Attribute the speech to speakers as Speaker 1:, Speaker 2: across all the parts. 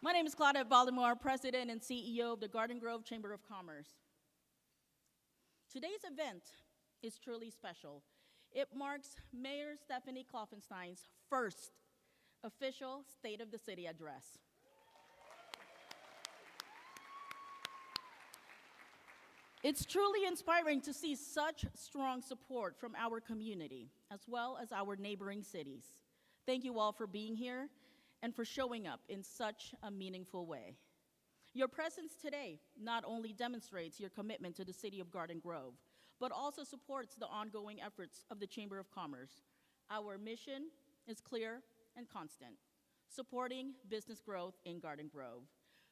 Speaker 1: My name is Claudette Baltimore, President and CEO of the Garden Grove Chamber of Commerce. Today's event is truly special. It marks Mayor Stephanie Kloffenstein's first official State of the City address. It's truly inspiring to see such strong support from our community, as well as our neighboring cities. Thank you all for being here and for showing up in such a meaningful way. Your presence today not only demonstrates your commitment to the city of Garden Grove, but also supports the ongoing efforts of the Chamber of Commerce. Our mission is clear and constant, supporting business growth in Garden Grove.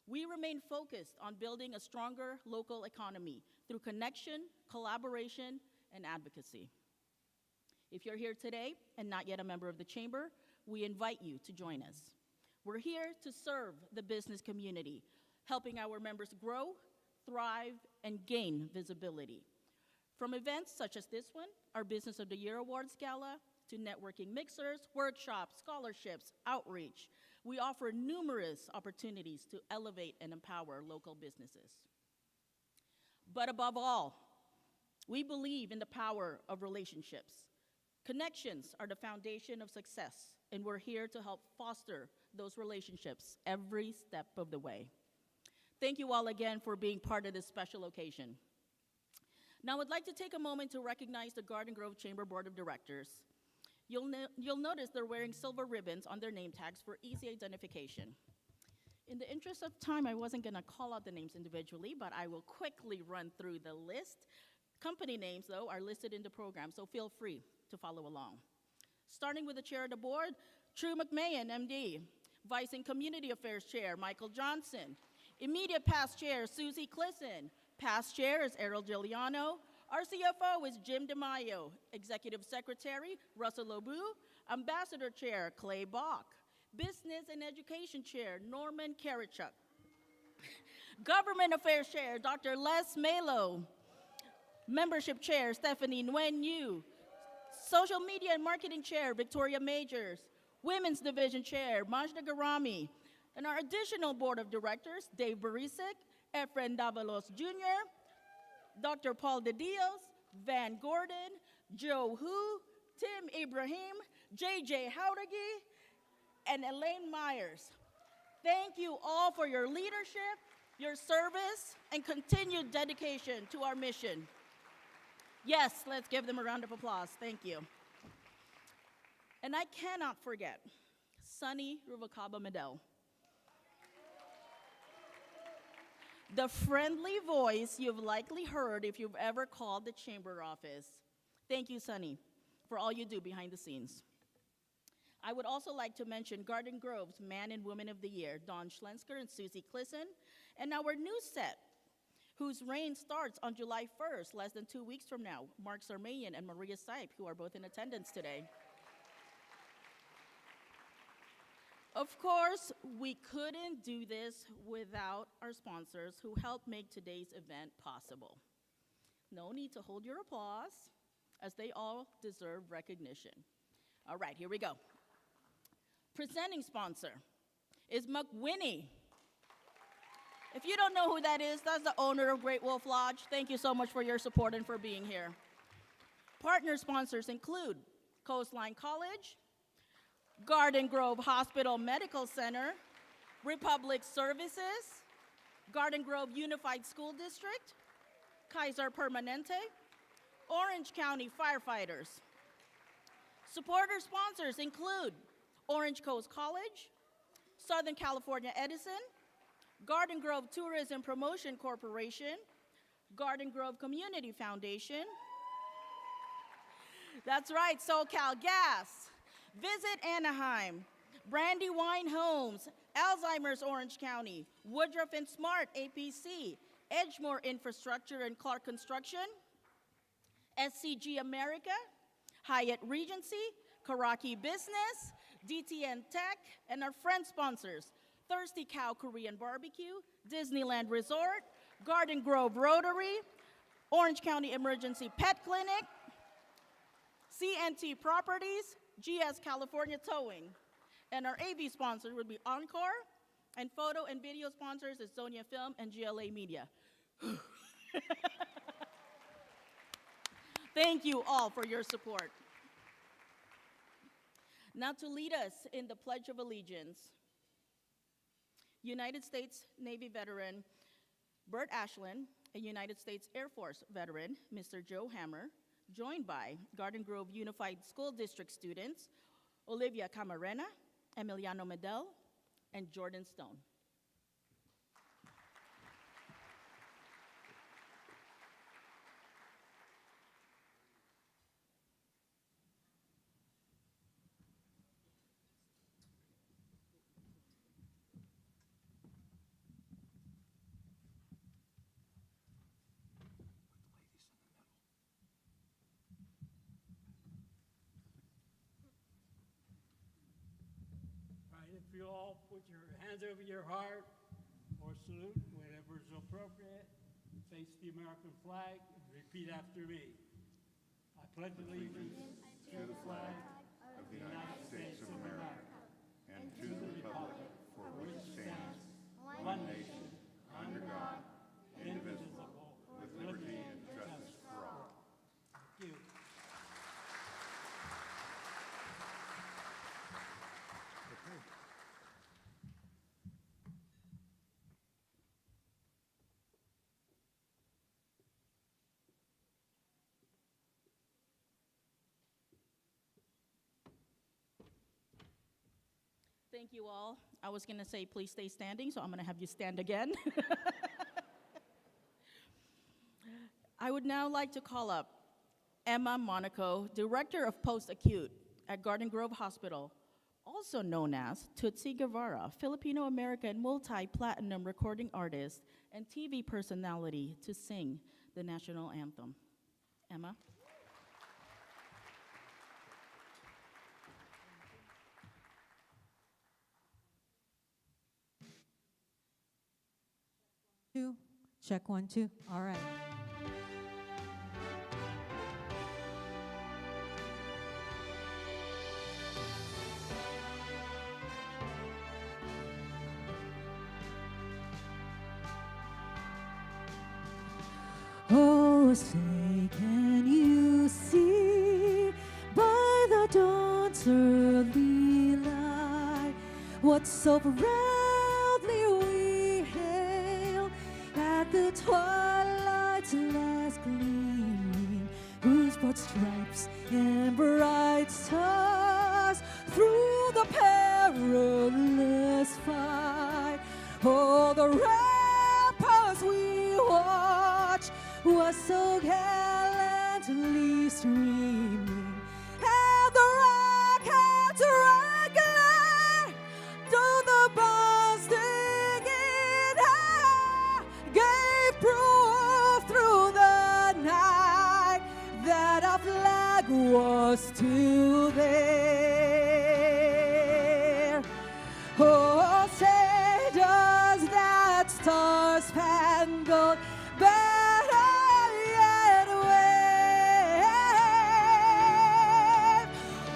Speaker 1: We remain focused on building a stronger local economy through connection, collaboration, and advocacy. If you're here today and not yet a member of the Chamber, we invite you to join us. We're here to serve the business community, helping our members grow, thrive, and gain visibility. From events such as this one, our Business of the Year Awards Gala, to networking mixers, workshops, scholarships, outreach, we offer numerous opportunities to elevate and empower local businesses. But above all, we believe in the power of relationships. Connections are the foundation of success, and we're here to help foster those relationships every step of the way. Thank you all again for being part of this special occasion. Now I'd like to take a moment to recognize the Garden Grove Chamber Board of Directors. You'll notice they're wearing silver ribbons on their name tags for easy identification. In the interest of time, I wasn't gonna call out the names individually, but I will quickly run through the list. Company names, though, are listed in the program, so feel free to follow along. Starting with the chair of the board, True McMahon, MD. Vice and Community Affairs Chair, Michael Johnson. Immediate past chair, Susie Clisson. Past chair is Errol Giuliano. Our CFO is Jim DeMaio. Executive Secretary, Russell Lobu. Ambassador Chair, Clay Bach. Business and Education Chair, Norman Karichuk. Government Affairs Chair, Dr. Les Melo. Membership Chair, Stephanie Nguyen Yu. Social Media and Marketing Chair, Victoria Majors. Women's Division Chair, Majda Garami. And our additional Board of Directors, Dave Barisic, Efren Davalos Jr., Dr. Paul De Dios, Van Gordon, Joe Hu, Tim Ibrahim, J.J. Hauragi, and Elaine Myers. Thank you all for your leadership, your service, and continued dedication to our mission. Yes, let's give them a round of applause. Thank you. And I cannot forget Sunny Ruvalcaba Medel, the friendly voice you've likely heard if you've ever called the chamber office. Thank you, Sunny, for all you do behind the scenes. I would also like to mention Garden Grove's Man and Woman of the Year, Dawn Schlensker and Susie Clisson, and our new set, whose reign starts on July 1st, less than 2 weeks from now, Mark Sarmanian and Maria Sipe, who are both in attendance today. Of course, we couldn't do this without our sponsors who helped make today's event possible. No need to hold your applause, as they all deserve recognition. All right, here we go. Presenting sponsor is McWhinney. If you don't know who that is, that's the owner of Great Wolf Lodge. Thank you so much for your support and for being here. Partner sponsors include Coastline College, Garden Grove Hospital Medical Center, Republic Services, Garden Grove Unified School District, Kaiser Permanente, Orange County Firefighters. Supporter sponsors include Orange Coast College, Southern California Edison, Garden Grove Tourism Promotion Corporation, Garden Grove Community Foundation. That's right, SoCal Gas, Visit Anaheim, Brandywine Homes, Alzheimer's Orange County, Woodruff and Smart APC, Edgemore Infrastructure and Clark Construction, SCG America, Hyatt Regency, Karaki Business, DTN Tech, and our friend sponsors, Thirsty Cow Korean Barbecue, Disneyland Resort, Garden Grove Rotary, Orange County Emergency Pet Clinic, CNT Properties, GS California Towing. And our AV sponsor would be Encore, And photo and video sponsors is Sonia Film and GLA Media. Thank you all for your support. Now to lead us in the Pledge of Allegiance, United States Navy veteran Bert Ashland, a United States Air Force veteran, Mr. Joe Hammer, joined by Garden Grove Unified School District students, Olivia Camarena, Emiliano Medel, and Jordan Stone.
Speaker 2: If you all put your hands over your heart or salute, whatever is appropriate, face the American flag and repeat after me. I pledge allegiance to the flag of the United States of America and to the republic for which it stands, one nation, under God, indivisible, with liberty and justice for all. Thank you.
Speaker 1: Thank you all. I was going to say, please stay standing, so I'm going to have you stand again. I would now like to call up Emma Monaco, Director of Post-Acute at Garden Grove Hospital, also known as Tootsie Guevara, Filipino-American multi-platinum recording artist and TV personality, to sing the national anthem. Emma.
Speaker 3: Two. Check 1, 2. All right. Oh, say, can you see by the dawn's early light what so proudly we hail at the twilight's last gleaming, whose broad stripes and bright stars through the perilous fight? Oh, the ramparts we watch was so gallantly streaming, and the rockets regular though the bombs stinging air gave proof through the night that our flag was still there. Oh, say does that star-spangled banner yet wave?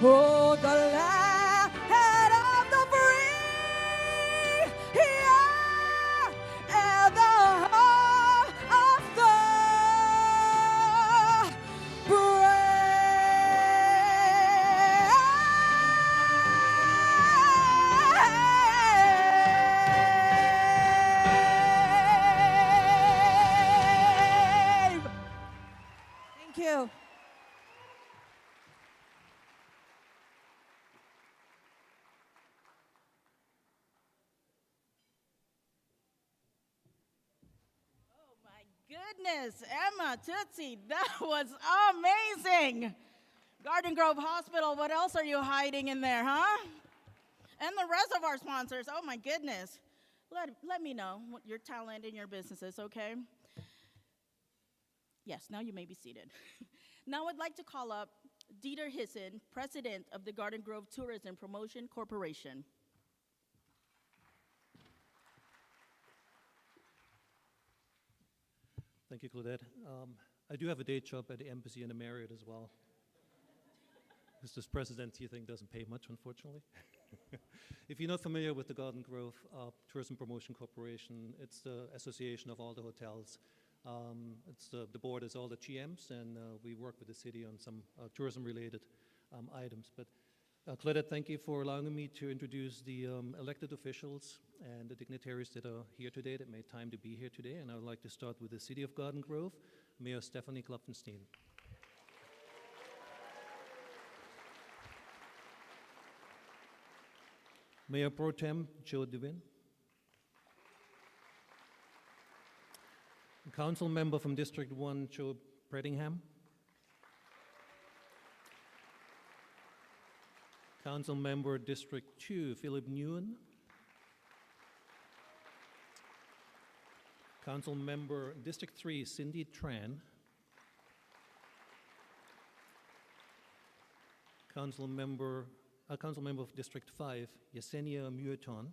Speaker 3: Oh, the land of the free, yeah, and the home of the brave. Thank you.
Speaker 1: Oh my goodness, Emma, Tootsie, that was amazing. Garden Grove Hospital, what else are you hiding in there, huh? And the rest of our sponsors, oh my goodness. Let me know what your talent and your businesses, okay? Yes, now you may be seated. Now I'd like to call up Dieter Hissen, President of the Garden Grove Tourism Promotion Corporation.
Speaker 4: Thank you, Claudette. I do have a day job at the embassy and the Marriott as well. This president's thing doesn't pay much, unfortunately. If you're not familiar with the Garden Grove Tourism Promotion Corporation, it's the association of all the hotels. The board is all the GMs, and we work with the city on some tourism-related items. But Claudette, thank you for allowing me to introduce the elected officials and the dignitaries that are here today, that made time to be here today. And I would like to start with the City of Garden Grove, Mayor Stephanie Klopfenstein. Mayor Pro Tem Joe Devin. Council member from District 1, Joe Brettingham. Council member District 2, Philip Nguyen. Council member District 3, Cindy Tran. Council member of District 5, Yesenia Mueton.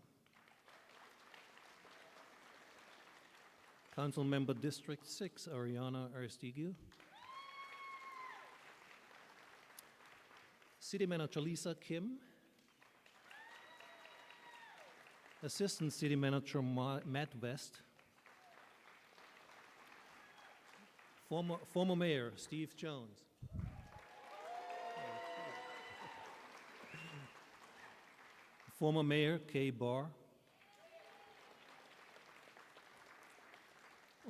Speaker 4: Council member District 6, Ariana Aristigu. City Manager Lisa Kim. Assistant City Manager Matt West. Former Mayor Steve Jones. Former Mayor Kay Barr.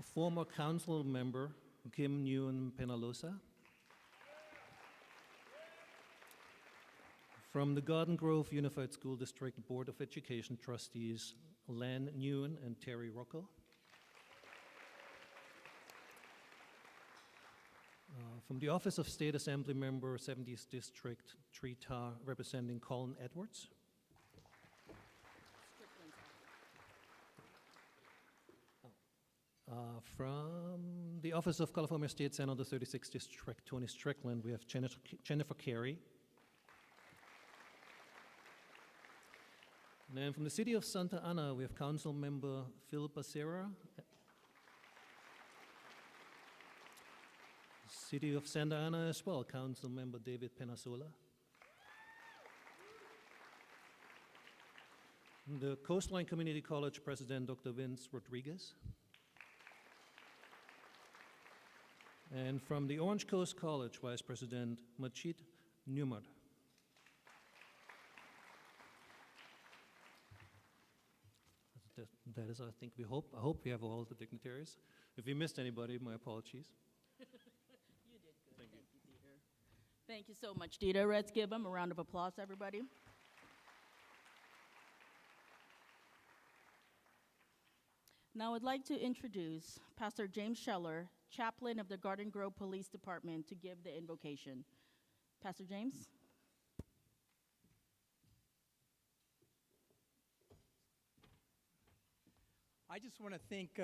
Speaker 4: Former Council member Kim Nguyen Penalosa. From the Garden Grove Unified School District Board of Education trustees, Len Nguyen and Terry Rocco. From the Office of State Assembly Member, 70th District, Trita, representing Colin Edwards. From the Office of California State Senator, 36th District, Tony Strickland, we have Jennifer Carey. And then from the City of Santa Ana, we have Council Member Phil Becerra. City of Santa Ana as well, Council Member David Penasola. The Coastline Community College President, Dr. Vince Rodriguez. And from the Orange Coast College, Vice President Majid Numar. That is, I think, I hope we have all the dignitaries. If we missed anybody, my apologies.
Speaker 1: You did good. Thank you, Dieter. Thank you so much, Dieter. Let's give him a round of applause, everybody. Now I'd like to introduce Pastor James Scheller, chaplain of the Garden Grove Police Department, to give the invocation. Pastor James?
Speaker 5: I just want to thank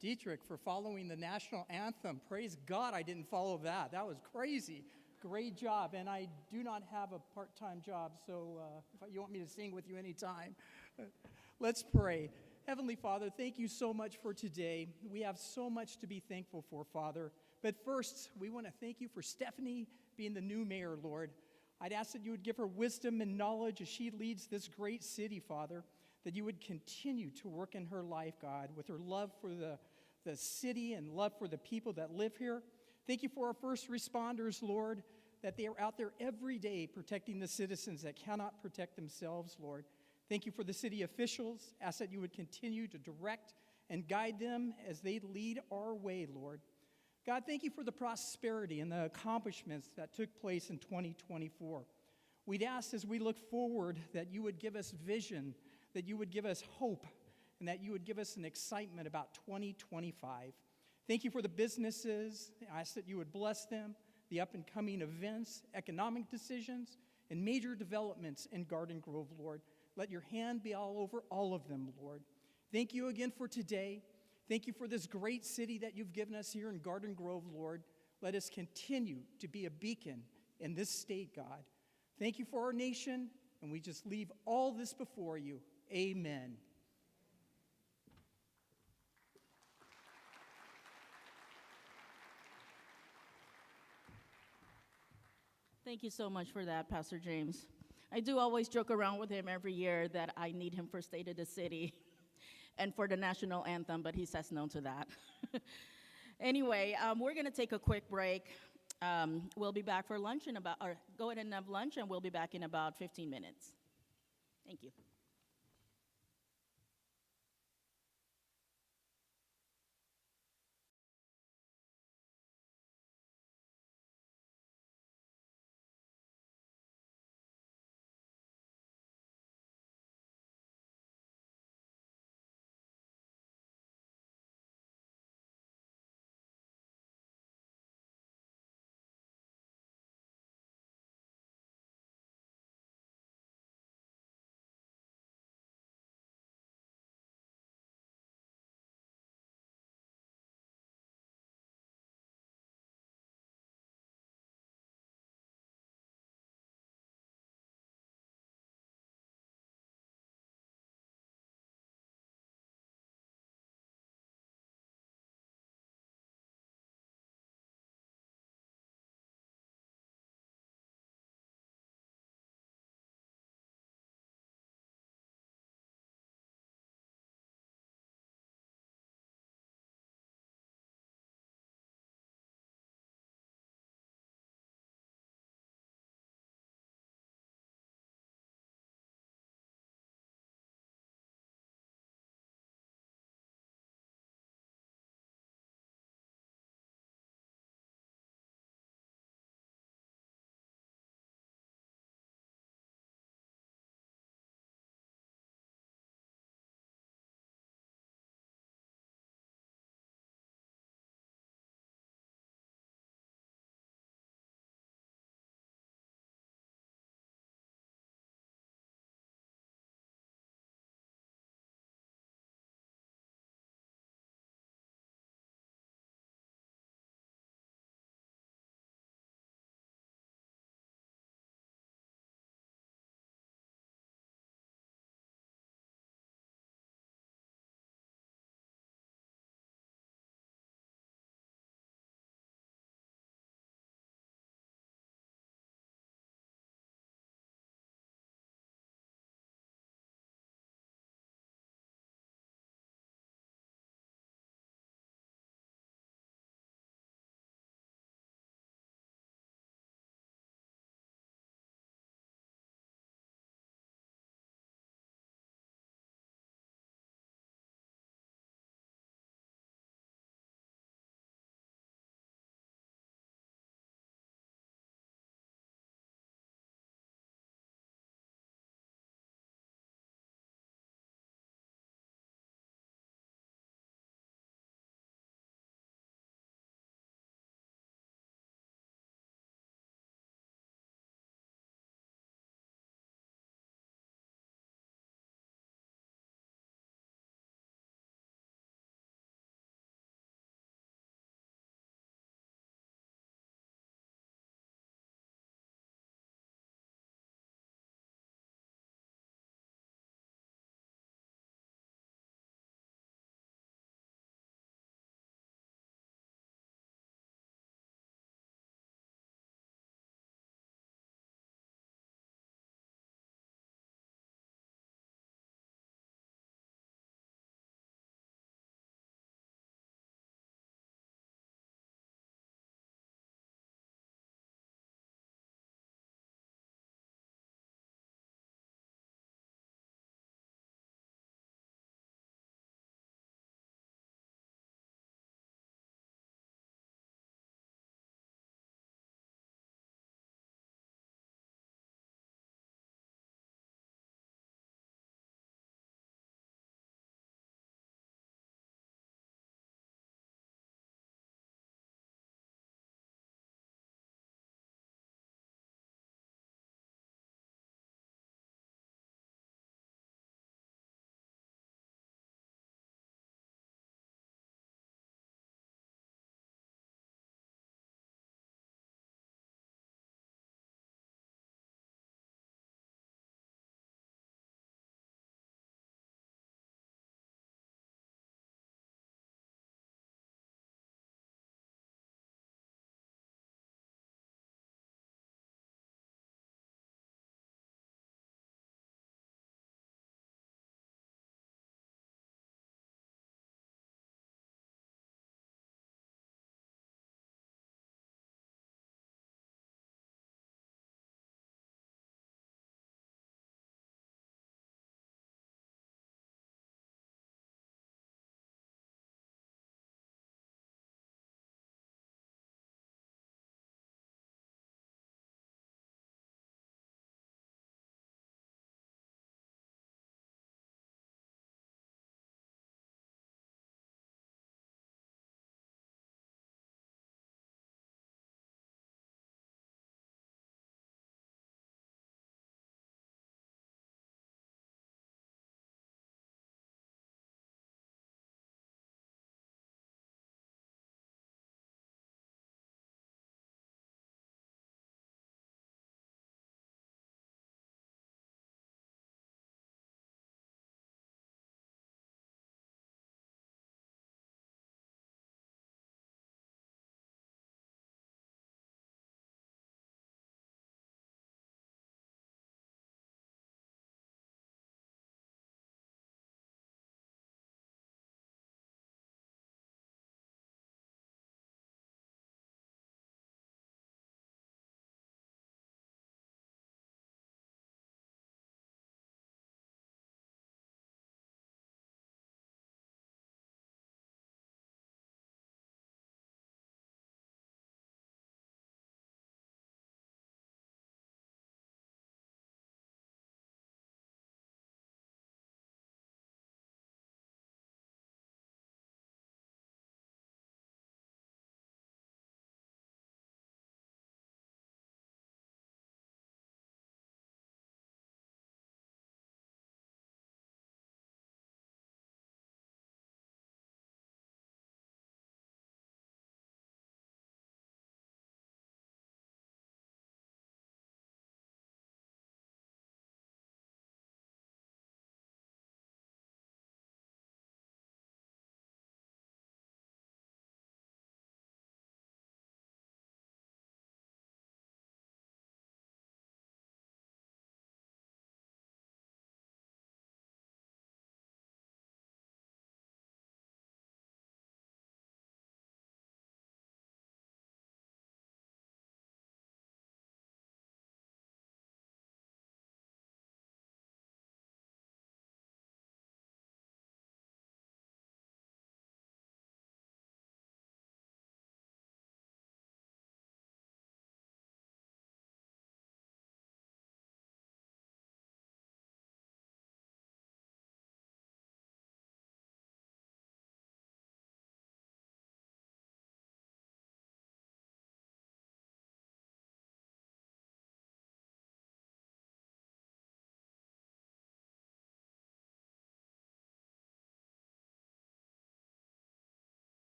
Speaker 5: Dietrich for following the national anthem. Praise God I didn't follow that. That was crazy. Great job. And I do not have a part-time job, so if you want me to sing with you anytime. Let's pray. Heavenly Father, thank you so much for today. We have so much to be thankful for, Father. But first, we want to thank you for Stephanie being the new mayor, Lord. I'd ask that you would give her wisdom and knowledge as she leads this great city, Father, that you would continue to work in her life, God, with her love for the city and love for the people that live here. Thank you for our first responders, Lord, that they are out there every day protecting the citizens that cannot protect themselves, Lord. Thank you for the city officials. Ask that you would continue to direct and guide them as they lead our way, Lord. God, thank you for the prosperity and the accomplishments that took place in 2024. We'd ask as we look forward that you would give us vision, that you would give us hope, and that you would give us an excitement about 2025. Thank you for the businesses. I ask that you would bless them, the up-and-coming events, economic decisions, and major developments in Garden Grove, Lord. Let your hand be all over all of them, Lord. Thank you again for today. Thank you for this great city that you've given us here in Garden Grove, Lord. Let us continue to be a beacon in this state, God. Thank you for our nation, and we just leave all this before you. Amen.
Speaker 1: Thank you so much for that, Pastor James. I do always joke around with him every year that I need him for State of the City and for the national anthem, but he says no to that. Anyway, we're going to take a quick break. We'll be back for lunch in about, or go ahead and have lunch, and we'll be back in about 15 minutes. Thank you.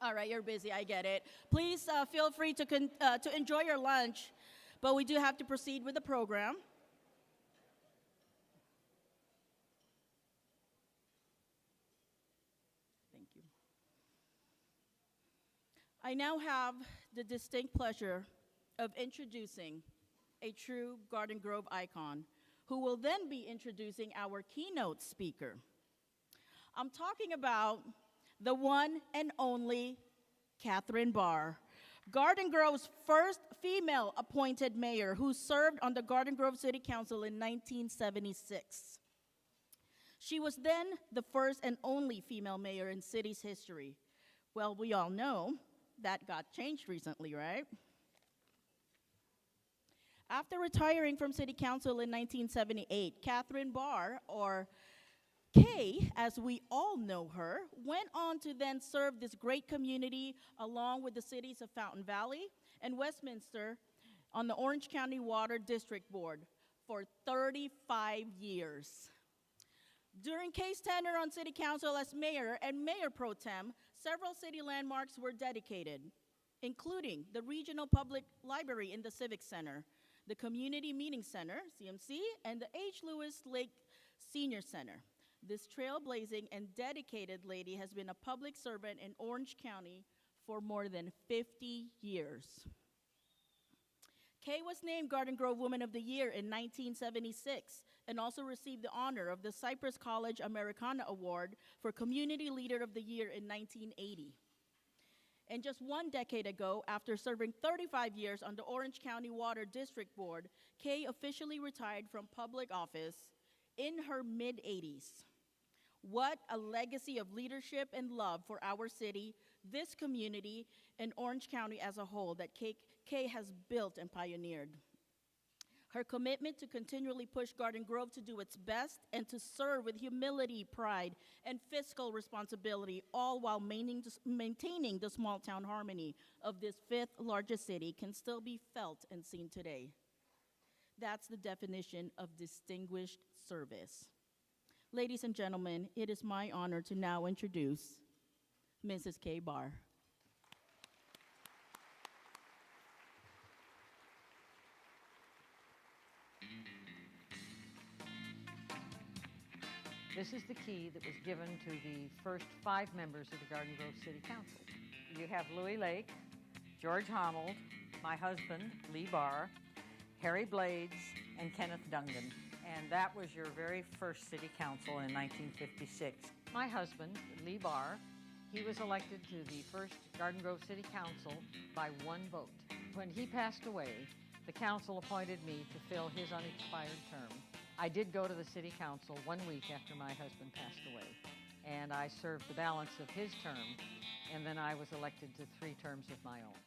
Speaker 1: All right, you're busy, I get it. Please feel free to enjoy your lunch, but we do have to proceed with the program. Thank you. I now have the distinct pleasure of introducing a true Garden Grove icon, who will then be introducing our keynote speaker. I'm talking about the one and only Catherine Barr, Garden Grove's first female appointed mayor, who served on the Garden Grove City Council in 1976. She was then the first and only female mayor in city's history. Well, we all know that got changed recently, right? After retiring from City Council in 1978, Catherine Barr, or Kay, as we all know her, went on to then serve this great community along with the cities of Fountain Valley and Westminster on the Orange County Water District Board for 35 years. During Kay's tenure on City Council as mayor and mayor pro tem, several city landmarks were dedicated, including the Regional Public Library in the Civic Center, the Community Meeting Center, CMC, and the H. Lewis Lake Senior Center. This trailblazing and dedicated lady has been a public servant in Orange County for more than 50 years. Kay was named Garden Grove Woman of the Year in 1976 and also received the honor of the Cypress College Americana Award for Community Leader of the Year in 1980. And just one decade ago, after serving 35 years on the Orange County Water District Board, Kay officially retired from public office in her mid-80s. What a legacy of leadership and love for our city, this community, and Orange County as a whole that Kay has built and pioneered. Her commitment to continually push Garden Grove to do its best and to serve with humility, pride, and fiscal responsibility, all while maintaining the small town harmony of this fifth largest city, can still be felt and seen today. That's the definition of distinguished service. Ladies and gentlemen, it is my honor to now introduce Mrs. Kay Barr.
Speaker 6: This is the key that was given to the first 5 members of the Garden Grove City Council. You have Louis Lake, George Honnold, my husband, Lee Barr, Harry Blades, and Kenneth Dungan. And that was your very first City Council in 1956. My husband, Lee Barr, he was elected to the first Garden Grove City Council by 1 vote. When he passed away, the council appointed me to fill his unexpired term. I did go to the City Council 1 week after my husband passed away, and I served the balance of his term, and then I was elected to 3 terms of my own.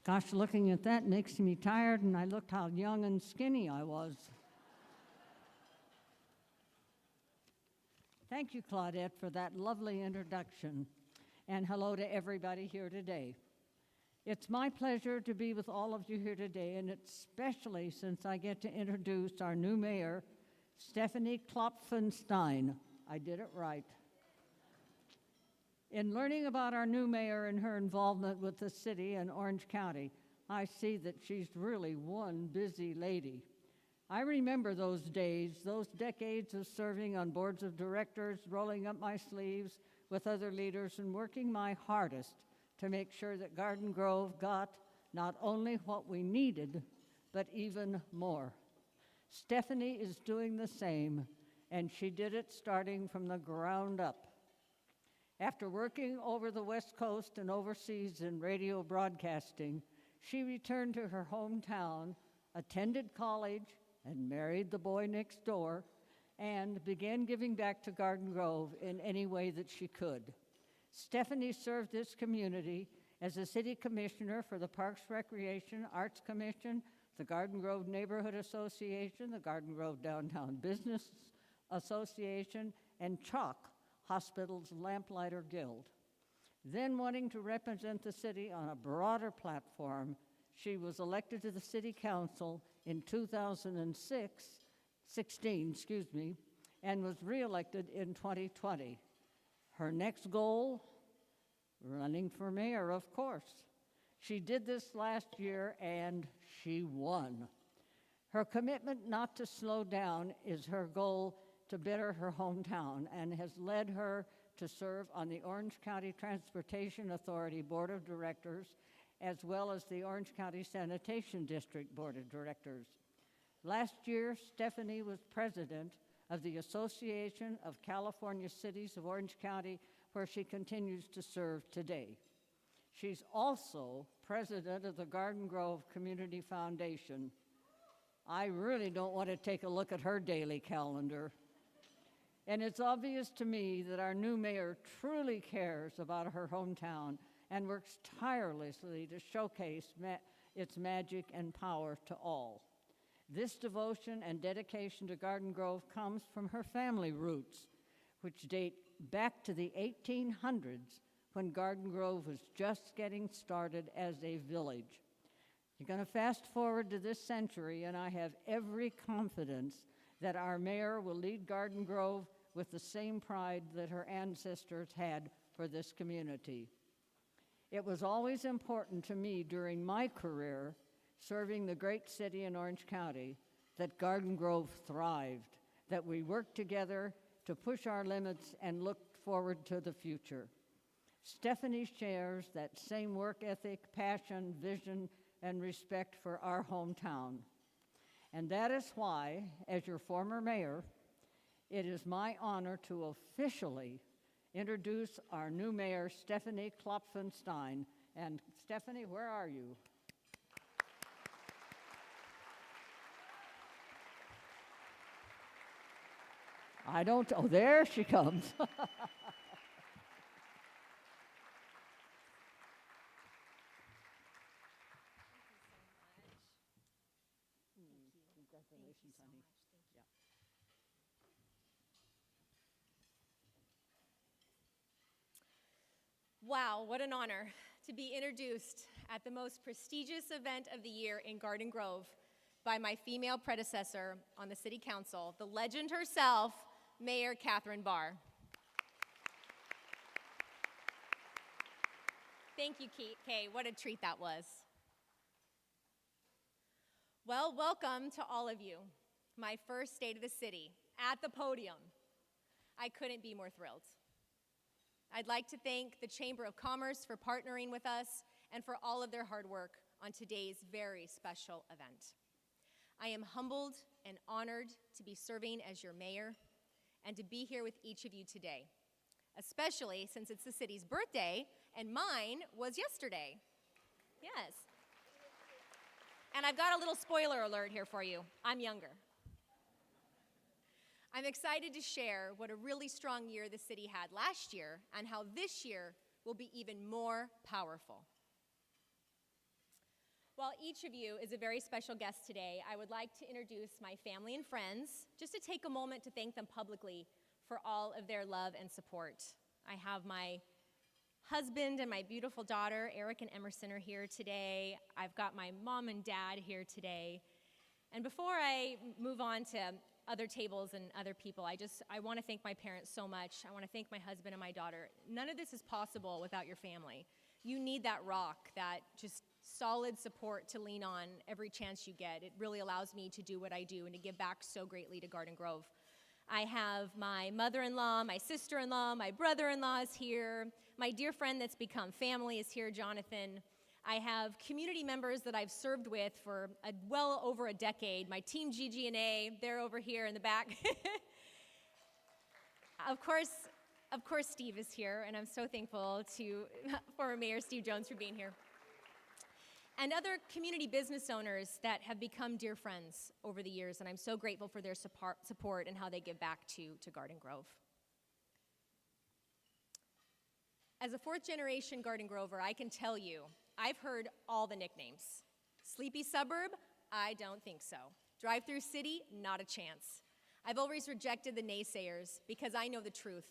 Speaker 7: Gosh, looking at that makes me tired, and I looked how young and skinny I was. Thank you, Claudette, for that lovely introduction, and hello to everybody here today. It's my pleasure to be with all of you here today, and especially since I get to introduce our new mayor, Stephanie Klopfenstein. I did it right. In learning about our new mayor and her involvement with the city and Orange County, I see that she's really one busy lady. I remember those days, those decades of serving on boards of directors, rolling up my sleeves with other leaders and working my hardest to make sure that Garden Grove got not only what we needed, but even more. Stephanie is doing the same, and she did it starting from the ground up. After working over the West Coast and overseas in radio broadcasting, she returned to her hometown, attended college, and married the boy next door, and began giving back to Garden Grove in any way that she could. Stephanie served this community as a city commissioner for the Parks, Recreation, Arts Commission, the Garden Grove Neighborhood Association, the Garden Grove Downtown Business Association, and CHOC, Hospital's Lamplighter Guild. Then, wanting to represent the city on a broader platform, she was elected to the city council in 2016, and was reelected in 2020. Her next goal, running for mayor, of course. She did this last year and she won. Her commitment not to slow down is her goal to better her hometown and has led her to serve on the Orange County Transportation Authority Board of Directors, as well as the Orange County Sanitation District Board of Directors. Last year, Stephanie was president of the Association of California Cities of Orange County, where she continues to serve today. She's also president of the Garden Grove Community Foundation. I really don't want to take a look at her daily calendar. And it's obvious to me that our new mayor truly cares about her hometown and works tirelessly to showcase its magic and power to all. This devotion and dedication to Garden Grove comes from her family roots, which date back to the 1800s when Garden Grove was just getting started as a village. You're going to fast forward to this century, and I have every confidence that our mayor will lead Garden Grove with the same pride that her ancestors had for this community. It was always important to me during my career serving the great city in Orange County that Garden Grove thrived, that we worked together to push our limits and look forward to the future. Stephanie shares that same work ethic, passion, vision, and respect for our hometown. And that is why, as your former mayor, it is my honor to officially introduce our new mayor, Stephanie Klopfenstein. And Stephanie, where are you? Oh, there she comes. Congratulations, honey. Yeah.
Speaker 8: Wow, what an honor to be introduced at the most prestigious event of the year in Garden Grove by my female predecessor on the city council, the legend herself, Mayor Catherine Barr. Thank you, Kay. What a treat that was. Well, welcome to all of you. My first State of the City at the podium. I couldn't be more thrilled. I'd like to thank the Chamber of Commerce for partnering with us and for all of their hard work on today's very special event. I am humbled and honored to be serving as your mayor and to be here with each of you today, especially since it's the city's birthday and mine was yesterday. Yes. And I've got a little spoiler alert here for you. I'm younger. I'm excited to share what a really strong year the city had last year and how this year will be even more powerful. While each of you is a very special guest today, I would like to introduce my family and friends, just to take a moment to thank them publicly for all of their love and support. I have my husband and my beautiful daughter, Eric and Emerson, are here today. I've got my mom and dad here today. And before I move on to other tables and other people, I want to thank my parents so much. I want to thank my husband and my daughter. None of this is possible without your family. You need that rock, that just solid support to lean on every chance you get. It really allows me to do what I do and to give back so greatly to Garden Grove. I have my mother-in-law, my sister-in-law, my brother-in-law is here. My dear friend that's become family is here, Jonathan. I have community members that I've served with for well over a decade. My team GG&A, they're over here in the back. Of course, Steve is here, and I'm so thankful to former Mayor Steve Jones for being here. And other community business owners that have become dear friends over the years, and I'm so grateful for their support and how they give back to Garden Grove. As a fourth-generation Garden Grover, I can tell you, I've heard all the nicknames. Sleepy suburb? I don't think so. Drive-through city? Not a chance. I've always rejected the naysayers because I know the truth.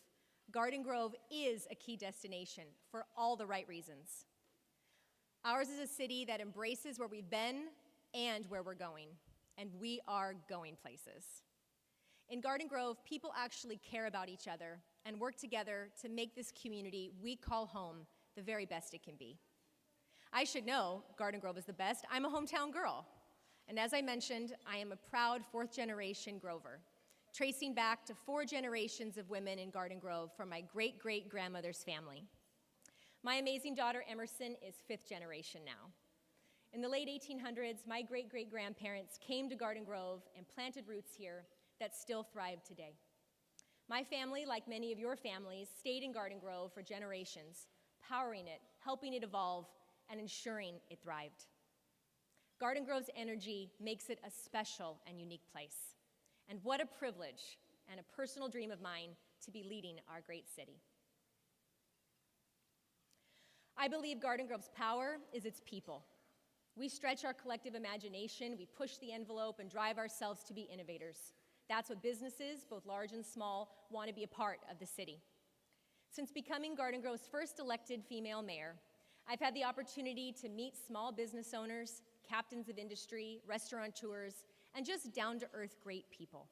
Speaker 8: Garden Grove is a key destination for all the right reasons. Ours is a city that embraces where we've been and where we're going, and we are going places. In Garden Grove, people actually care about each other and work together to make this community we call home the very best it can be. I should know Garden Grove is the best. I'm a hometown girl. And as I mentioned, I am a proud fourth-generation Grover, tracing back to 4 generations of women in Garden Grove from my great-great-grandmother's family. My amazing daughter, Emerson, is 5th generation now. In the late 1800s, my great-great-grandparents came to Garden Grove and planted roots here that still thrive today. My family, like many of your families, stayed in Garden Grove for generations, powering it, helping it evolve, and ensuring it thrived. Garden Grove's energy makes it a special and unique place. And what a privilege and a personal dream of mine to be leading our great city. I believe Garden Grove's power is its people. We stretch our collective imagination, we push the envelope, and drive ourselves to be innovators. That's what businesses, both large and small, want to be a part of the city. Since becoming Garden Grove's first elected female mayor, I've had the opportunity to meet small business owners, captains of industry, restaurateurs, and just down-to-earth great people.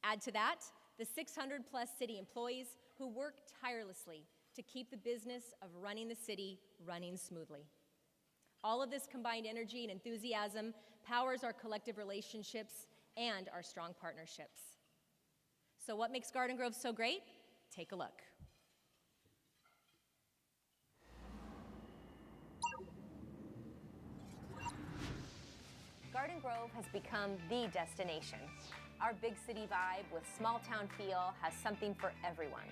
Speaker 8: Add to that the 600-plus city employees who work tirelessly to keep the business of running the city running smoothly. All of this combined energy and enthusiasm powers our collective relationships and our strong partnerships. So what makes Garden Grove so great? Take a look. Garden Grove has become the destination. Our big city vibe with small town feel has something for everyone.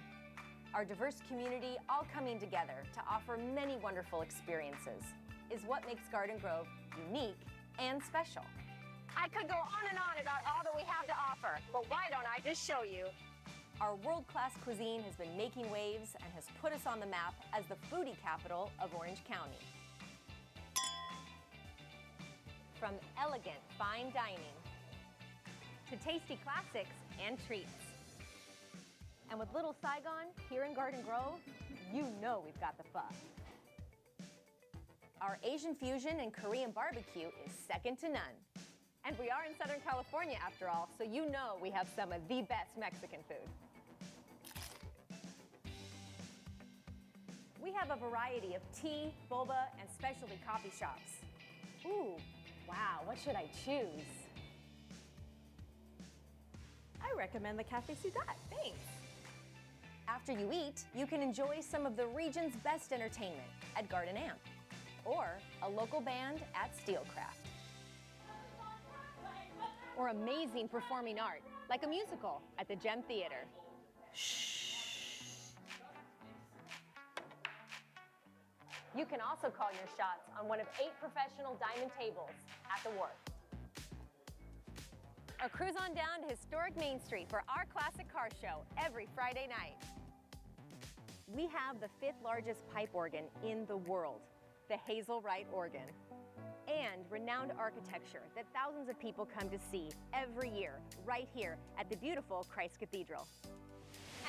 Speaker 8: Our diverse community all coming together to offer many wonderful experiences is what makes Garden Grove unique and special.
Speaker 9: I could go on and on about all that we have to offer, but why don't I just show you?
Speaker 8: Our world-class cuisine has been making waves and has put us on the map as the foodie capital of Orange County. From elegant fine dining to tasty classics and treats. And with Little Saigon here in Garden Grove, you know we've got the pho. Our Asian fusion and Korean barbecue is second to none. And we are in Southern California after all, so you know we have some of the best Mexican food. We have a variety of tea, boba, and specialty coffee shops. Ooh, wow, what should I choose? I recommend the Cafe Ciudad, thanks. After you eat, you can enjoy some of the region's best entertainment at Garden Amp, or a local band at Steelcraft. Or amazing performing art, like a musical at the Gem Theater. Shh. You can also call your shots on one of 8 professional diamond tables at the Wharf. Or cruise on down to historic Main Street for our classic car show every Friday night. We have the 5th largest pipe organ in the world, the Hazel Wright organ, and renowned architecture that thousands of people come to see every year right here at the beautiful Christ Cathedral.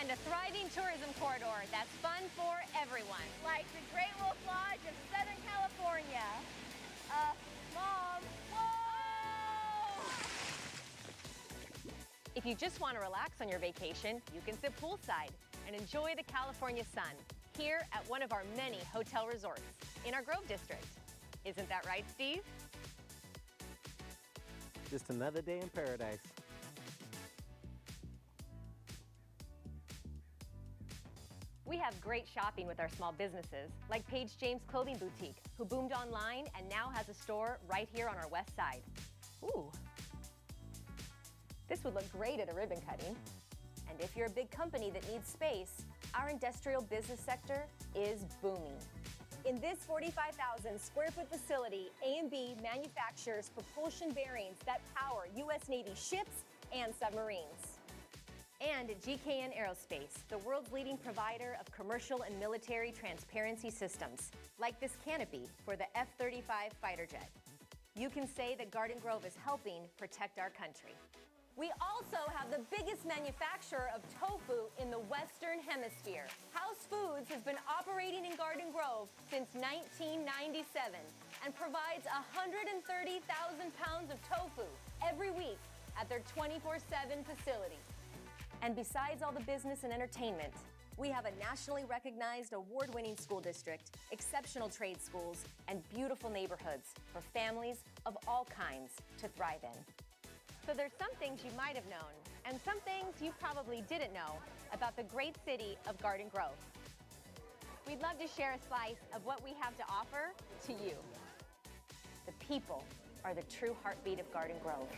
Speaker 8: And a thriving tourism corridor that's fun for everyone.
Speaker 9: Like the Great Wolf Lodge of Southern California. Mom, whoa!
Speaker 8: If you just want to relax on your vacation, you can sit poolside and enjoy the California sun here at one of our many hotel resorts in our Grove District. Isn't that right, Steve?
Speaker 10: Just another day in paradise.
Speaker 8: We have great shopping with our small businesses, like Paige James Clothing Boutique, who boomed online and now has a store right here on our west side. Ooh, this would look great at a ribbon cutting. And if you're a big company that needs space, our industrial business sector is booming. In this 45,000 square foot facility, A&B manufactures propulsion bearings that power U.S. Navy ships and submarines. And at GKN Aerospace, the world's leading provider of commercial and military transparency systems, like this canopy for the F-35 fighter jet. You can say that Garden Grove is helping protect our country.
Speaker 9: We also have the biggest manufacturer of tofu in the Western Hemisphere. House Foods has been operating in Garden Grove since 1997 and provides 130,000 pounds of tofu every week at their 24/7 facility. And besides all the business and entertainment, we have a nationally recognized award-winning school district, exceptional trade schools, and beautiful neighborhoods for families of all kinds to thrive in. So there's some things you might have known, and some things you probably didn't know about the great city of Garden Grove. We'd love to share a slice of what we have to offer to you. The people are the true heartbeat of Garden Grove.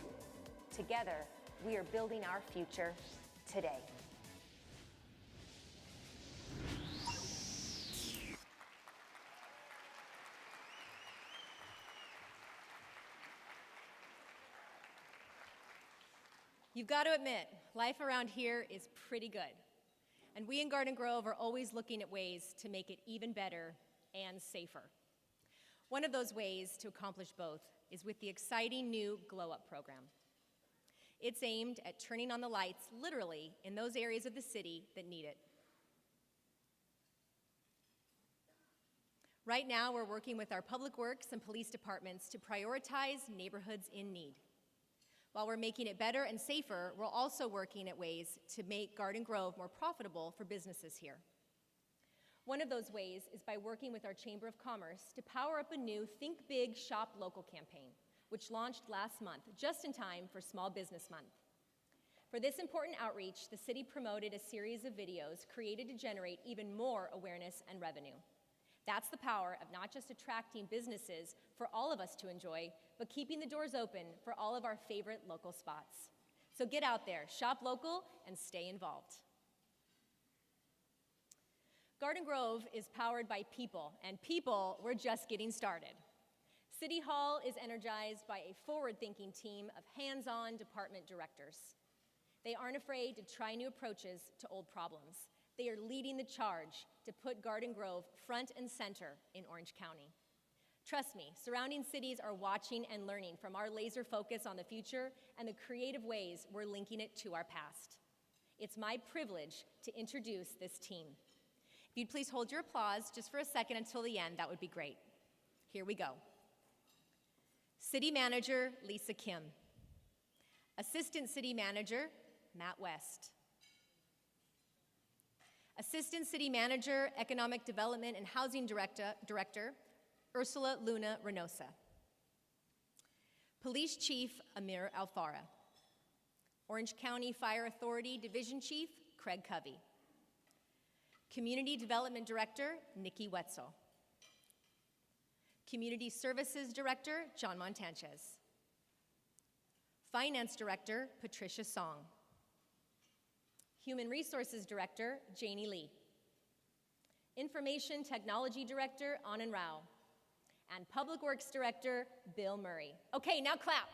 Speaker 9: Together, we are building our future today.
Speaker 8: You've got to admit, life around here is pretty good. And we in Garden Grove are always looking at ways to make it even better and safer. One of those ways to accomplish both is with the exciting new Glow Up program. It's aimed at turning on the lights, literally, in those areas of the city that need it. Right now, we're working with our public works and police departments to prioritize neighborhoods in need. While we're making it better and safer, we're also working at ways to make Garden Grove more profitable for businesses here. One of those ways is by working with our Chamber of Commerce to power up a new Think Big, Shop Local campaign, which launched last month, just in time for Small Business Month. For this important outreach, the city promoted a series of videos created to generate even more awareness and revenue. That's the power of not just attracting businesses for all of us to enjoy, but keeping the doors open for all of our favorite local spots. So get out there, shop local, and stay involved. Garden Grove is powered by people, and people, we're just getting started. City Hall is energized by a forward-thinking team of hands-on department directors. They aren't afraid to try new approaches to old problems. They are leading the charge to put Garden Grove front and center in Orange County. Trust me, surrounding cities are watching and learning from our laser focus on the future and the creative ways we're linking it to our past. It's my privilege to introduce this team. If you'd please hold your applause just for a second until the end, that would be great. Here we go. City Manager, Lisa Kim. Assistant City Manager, Matt West. Assistant City Manager, Economic Development and Housing Director, Ursula Luna Reynosa. Police Chief, Amir Alfara. Orange County Fire Authority Division Chief, Craig Covey. Community Development Director, Nikki Wetzel. Community Services Director, John Montanchez. Finance Director, Patricia Song. Human Resources Director, Janie Lee. Information Technology Director, Anand Rao. And Public Works Director, Bill Murray. Okay, now clap.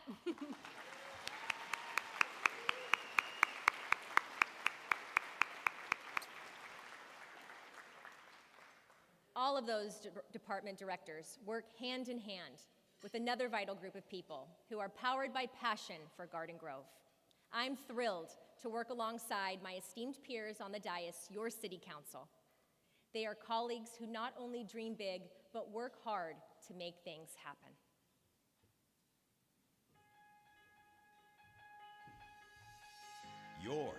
Speaker 8: All of those department directors work hand in hand with another vital group of people who are powered by passion for Garden Grove. I'm thrilled to work alongside my esteemed peers on the dais, your City Council. They are colleagues who not only dream big, but work hard to make things happen.
Speaker 11: Your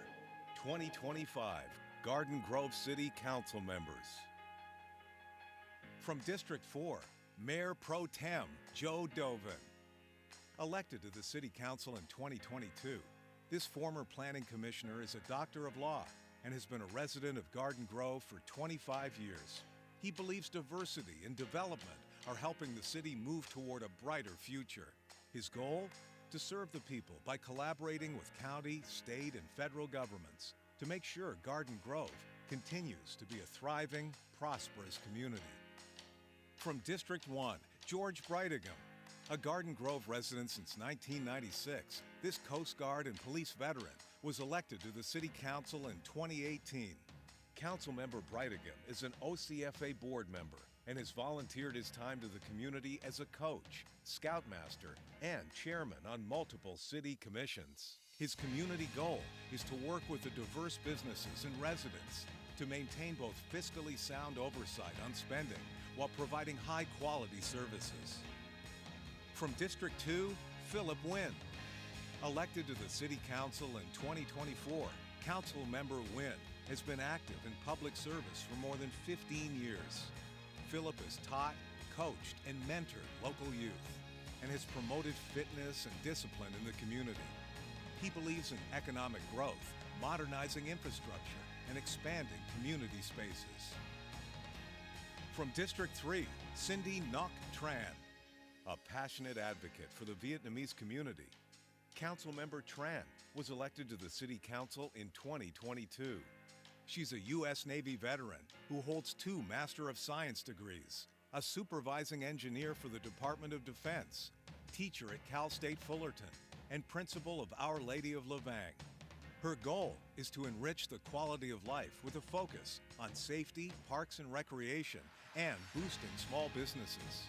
Speaker 11: 2025 Garden Grove City Council members. From District 4, Mayor Pro Tem Joe Dovin. Elected to the City Council in 2022, this former planning commissioner is a doctor of law and has been a resident of Garden Grove for 25 years. He believes diversity and development are helping the city move toward a brighter future. His goal? To serve the people by collaborating with county, state, and federal governments to make sure Garden Grove continues to be a thriving, prosperous community. From District 1, George Brightigam. A Garden Grove resident since 1996, this Coast Guard and police veteran was elected to the City Council in 2018. Councilmember Brightigam is an OCFA board member and has volunteered his time to the community as a coach, scoutmaster, and chairman on multiple city commissions. His community goal is to work with the diverse businesses and residents to maintain both fiscally sound oversight on spending while providing high-quality services. From District 2, Philip Wynn. Elected to the City Council in 2024, Councilmember Wynn has been active in public service for more than 15 years. Philip has taught, coached, and mentored local youth and has promoted fitness and discipline in the community. He believes in economic growth, modernizing infrastructure, and expanding community spaces. From District 3, Cindy Ngoc Tran. A passionate advocate for the Vietnamese community, Councilmember Tran was elected to the City Council in 2022. She's a U.S. Navy veteran who holds 2 Master of Science degrees, a supervising engineer for the Department of Defense, teacher at Cal State Fullerton, and principal of Our Lady of Lavang. Her goal is to enrich the quality of life with a focus on safety, parks and recreation, and boosting small businesses.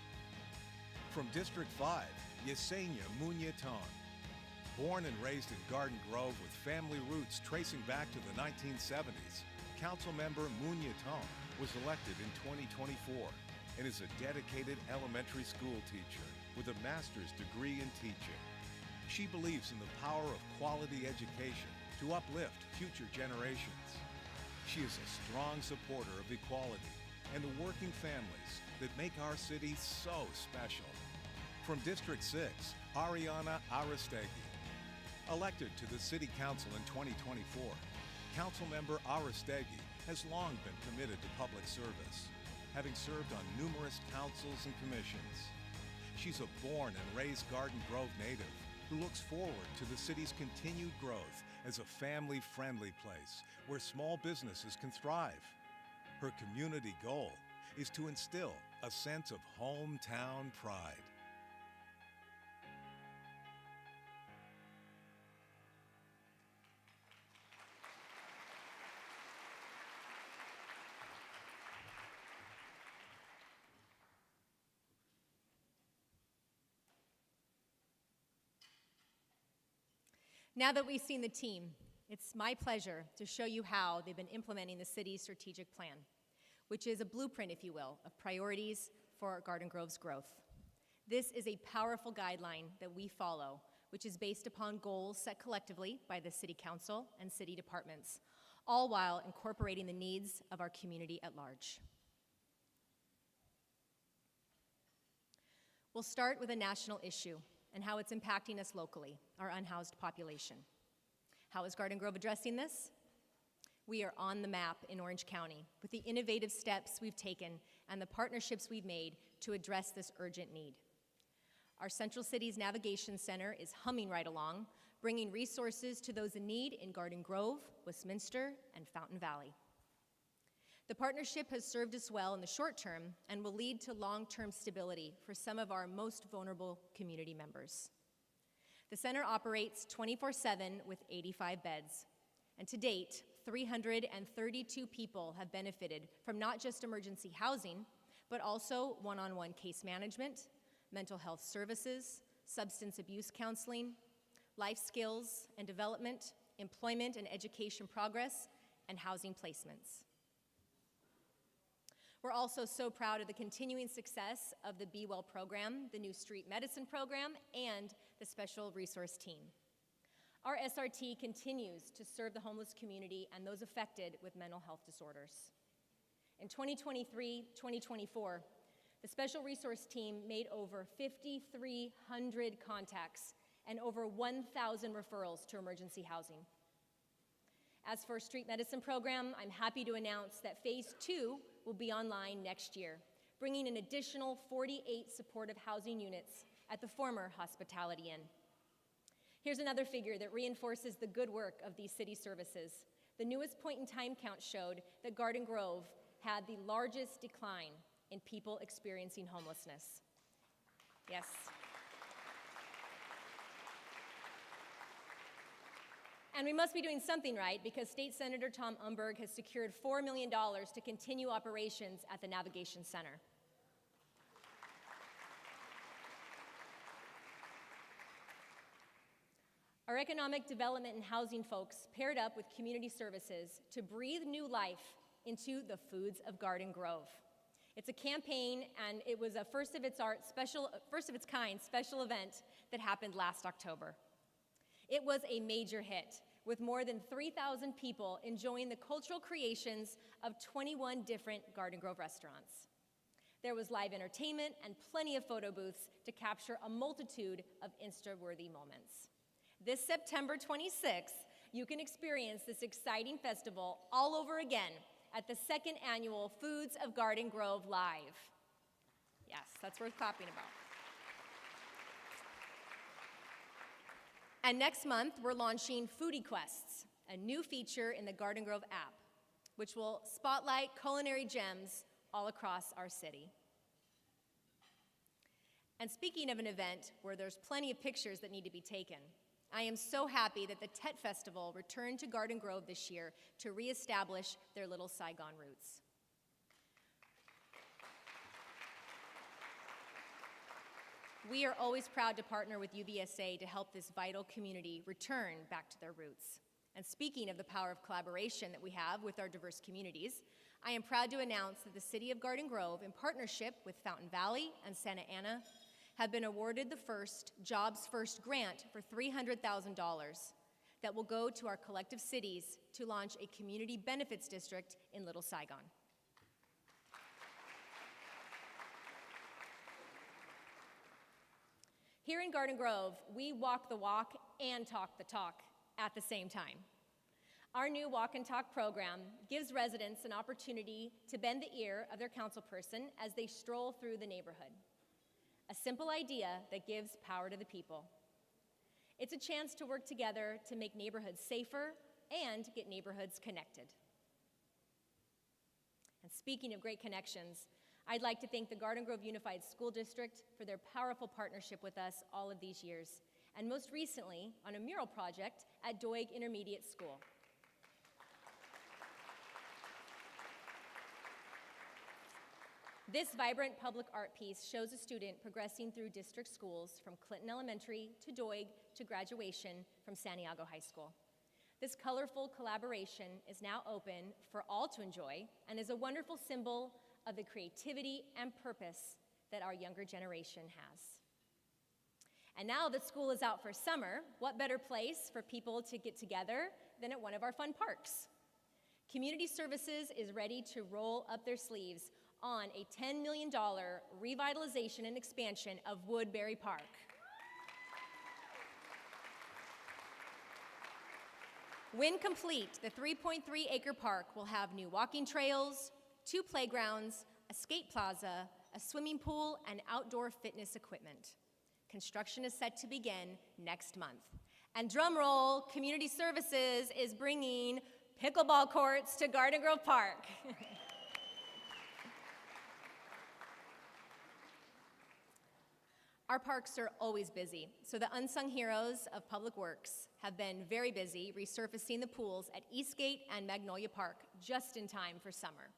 Speaker 11: From District 5, Yesenia Muñetón. Born and raised in Garden Grove with family roots tracing back to the 1970s, Councilmember Muñetón was elected in 2024 and is a dedicated elementary school teacher with a master's degree in teaching. She believes in the power of quality education to uplift future generations. She is a strong supporter of equality and the working families that make our city so special. From District 6, Ariana Aristegui. Elected to the City Council in 2024, Councilmember Aristegui has long been committed to public service, having served on numerous councils and commissions. She's a born and raised Garden Grove native who looks forward to the city's continued growth as a family-friendly place where small businesses can thrive. Her community goal is to instill a sense of hometown pride.
Speaker 8: Now that we've seen the team, it's my pleasure to show you how they've been implementing the city's strategic plan, which is a blueprint, if you will, of priorities for Garden Grove's growth. This is a powerful guideline that we follow, which is based upon goals set collectively by the City Council and city departments, all while incorporating the needs of our community at large. We'll start with a national issue and how it's impacting us locally, our unhoused population. How is Garden Grove addressing this? We are on the map in Orange County with the innovative steps we've taken and the partnerships we've made to address this urgent need. Our Central Cities Navigation Center is humming right along, bringing resources to those in need in Garden Grove, Westminster, and Fountain Valley. The partnership has served us well in the short term and will lead to long-term stability for some of our most vulnerable community members. The center operates 24/7 with 85 beds, and to date, 332 people have benefited from not just emergency housing, but also one-on-one case management, mental health services, substance abuse counseling, life skills and development, employment and education progress, and housing placements. We're also so proud of the continuing success of the Be Well program, the new street medicine program, and the special resource team. Our SRT continues to serve the homeless community and those affected with mental health disorders. In 2023-2024, the special resource team made over 5,300 contacts and over 1,000 referrals to emergency housing. As for our street medicine program, I'm happy to announce that Phase 2 will be online next year, bringing an additional 48 supportive housing units at the former Hospitality Inn. Here's another figure that reinforces the good work of these city services. The newest point-in-time count showed that Garden Grove had the largest decline in people experiencing homelessness. Yes. And we must be doing something right because State Senator Tom Umberg has secured $4 million to continue operations at the Navigation Center. Our economic development and housing folks paired up with community services to breathe new life into the Foods of Garden Grove. It's a campaign, and it was a first of its kind special event that happened last October. It was a major hit, with more than 3,000 people enjoying the cultural creations of 21 different Garden Grove restaurants. There was live entertainment and plenty of photo booths to capture a multitude of Insta-worthy moments. This September 26th, you can experience this exciting festival all over again at the second annual Foods of Garden Grove Live. Yes, that's worth clapping about. And next month, we're launching Foodie Quests, a new feature in the Garden Grove app, which will spotlight culinary gems all across our city. And speaking of an event where there's plenty of pictures that need to be taken, I am so happy that the Tet Festival returned to Garden Grove this year to reestablish their Little Saigon roots. We are always proud to partner with UVSA to help this vital community return back to their roots. And speaking of the power of collaboration that we have with our diverse communities, I am proud to announce that the City of Garden Grove, in partnership with Fountain Valley and Santa Ana, have been awarded the first Jobs First grant for $300,000 that will go to our collective cities to launch a community benefits district in Little Saigon. Here in Garden Grove, we walk the walk and talk the talk at the same time. Our new Walk and Talk program gives residents an opportunity to bend the ear of their councilperson as they stroll through the neighborhood. A simple idea that gives power to the people. It's a chance to work together to make neighborhoods safer and get neighborhoods connected. And speaking of great connections, I'd like to thank the Garden Grove Unified School District for their powerful partnership with us all of these years, and most recently on a mural project at Doig Intermediate School. This vibrant public art piece shows a student progressing through district schools from Clinton Elementary to Doig to graduation from Santiago High School. This colorful collaboration is now open for all to enjoy and is a wonderful symbol of the creativity and purpose that our younger generation has. And now that school is out for summer, what better place for people to get together than at one of our fun parks? Community Services is ready to roll up their sleeves on a $10 million revitalization and expansion of Woodbury Park. When complete, the 3.3-acre park will have new walking trails, 2 playgrounds, a skate plaza, a swimming pool, and outdoor fitness equipment. Construction is set to begin next month. And drum roll, Community Services is bringing pickleball courts to Garden Grove Park. Our parks are always busy, so the unsung heroes of Public Works have been very busy resurfacing the pools at Eastgate and Magnolia Park just in time for summer.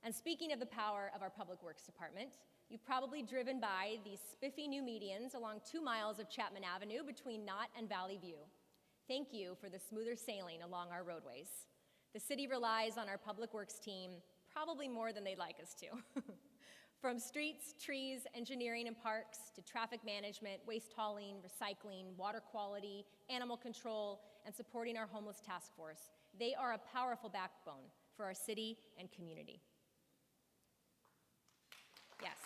Speaker 8: And speaking of the power of our Public Works Department, you've probably driven by these spiffy new medians along 2 miles of Chapman Avenue between Knott and Valley View. Thank you for the smoother sailing along our roadways. The city relies on our Public Works team probably more than they'd like us to. From streets, trees, engineering, and parks to traffic management, waste hauling, recycling, water quality, animal control, and supporting our homeless task force, they are a powerful backbone for our city and community. Yes.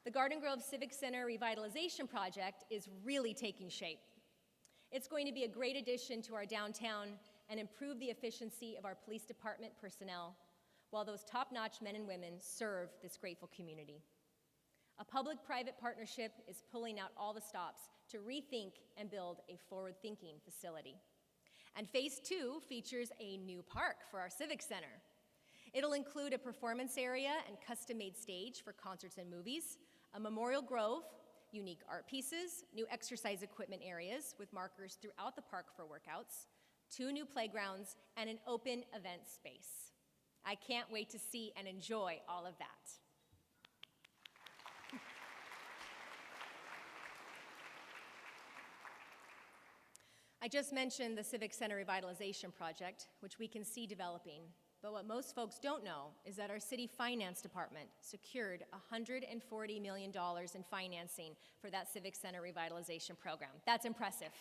Speaker 8: The Garden Grove Civic Center Revitalization Project is really taking shape. It's going to be a great addition to our downtown and improve the efficiency of our police department personnel, while those top-notch men and women serve this grateful community. A public-private partnership is pulling out all the stops to rethink and build a forward-thinking facility. And Phase 2 features a new park for our Civic Center. It'll include a performance area and custom-made stage for concerts and movies, a memorial grove, unique art pieces, new exercise equipment areas with markers throughout the park for workouts, 2 new playgrounds, and an open event space. I can't wait to see and enjoy all of that. I just mentioned the Civic Center Revitalization Project, which we can see developing. But what most folks don't know is that our city finance department secured $140 million in financing for that Civic Center Revitalization Program. That's impressive.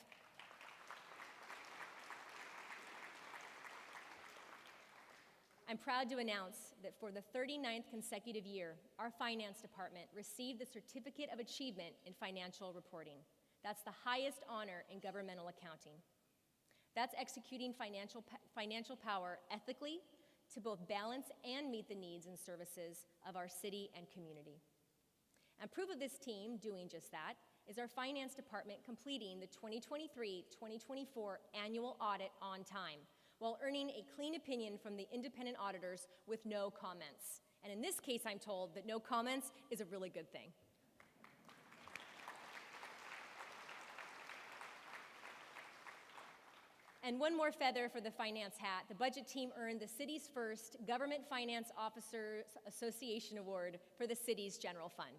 Speaker 8: I'm proud to announce that for the 39th consecutive year, our finance department received the Certificate of Achievement in Financial Reporting. That's the highest honor in governmental accounting. That's executing financial power ethically to both balance and meet the needs and services of our city and community. And proof of this team doing just that is our finance department completing the 2023-2024 annual audit on time, while earning a clean opinion from the independent auditors with no comments. And in this case, I'm told that no comments is a really good thing. And one more feather for the finance hat, the budget team earned the city's first Government Finance Officers Association Award for the city's general fund.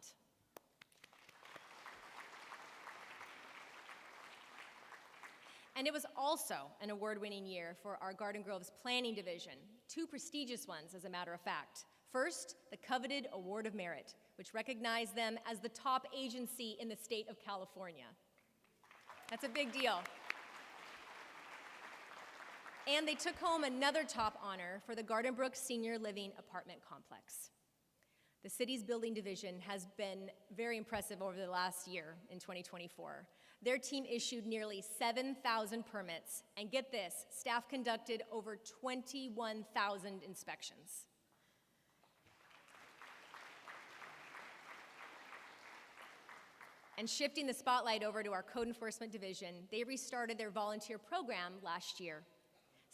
Speaker 8: And it was also an award-winning year for our Garden Grove's Planning Division, two prestigious ones, as a matter of fact. First, the coveted Award of Merit, which recognized them as the top agency in the state of California. That's a big deal. And they took home another top honor for the Garden Brook Senior Living Apartment Complex. The city's building division has been very impressive over the last year in 2024. Their team issued nearly 7,000 permits, and get this, staff conducted over 21,000 inspections. And shifting the spotlight over to our code enforcement division, they restarted their volunteer program last year.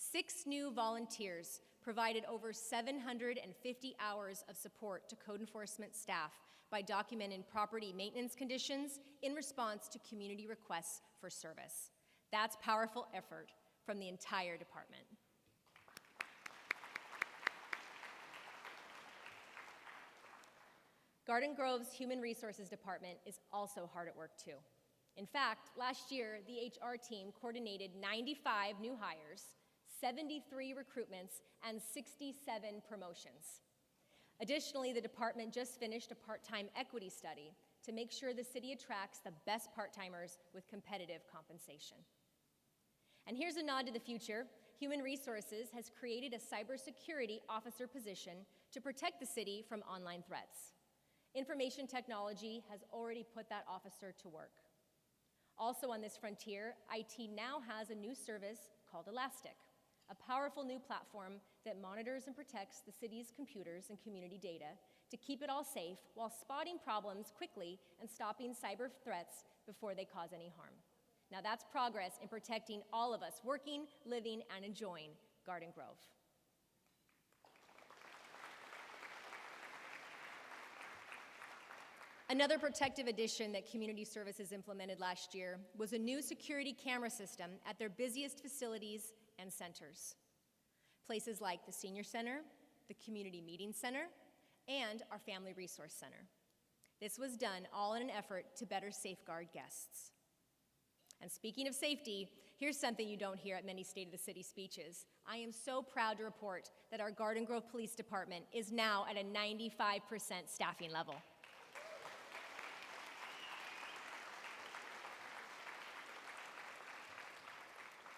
Speaker 8: 6 new volunteers provided over 750 hours of support to code enforcement staff by documenting property maintenance conditions in response to community requests for service. That's powerful effort from the entire department. Garden Grove's Human Resources Department is also hard at work too. In fact, last year, the HR team coordinated 95 new hires, 73 recruitments, and 67 promotions. Additionally, the department just finished a part-time equity study to make sure the city attracts the best part-timers with competitive compensation. And here's a nod to the future. Human Resources has created a cybersecurity officer position to protect the city from online threats. Information technology has already put that officer to work. Also on this frontier, IT now has a new service called Elastic, a powerful new platform that monitors and protects the city's computers and community data to keep it all safe while spotting problems quickly and stopping cyber threats before they cause any harm. Now that's progress in protecting all of us working, living, and enjoying Garden Grove. Another protective addition that Community Services implemented last year was a new security camera system at their busiest facilities and centers. Places like the Senior Center, the Community Meeting Center, and our Family Resource Center. This was done all in an effort to better safeguard guests. And speaking of safety, here's something you don't hear at many State of the City speeches. I am so proud to report that our Garden Grove Police Department is now at a 95% staffing level.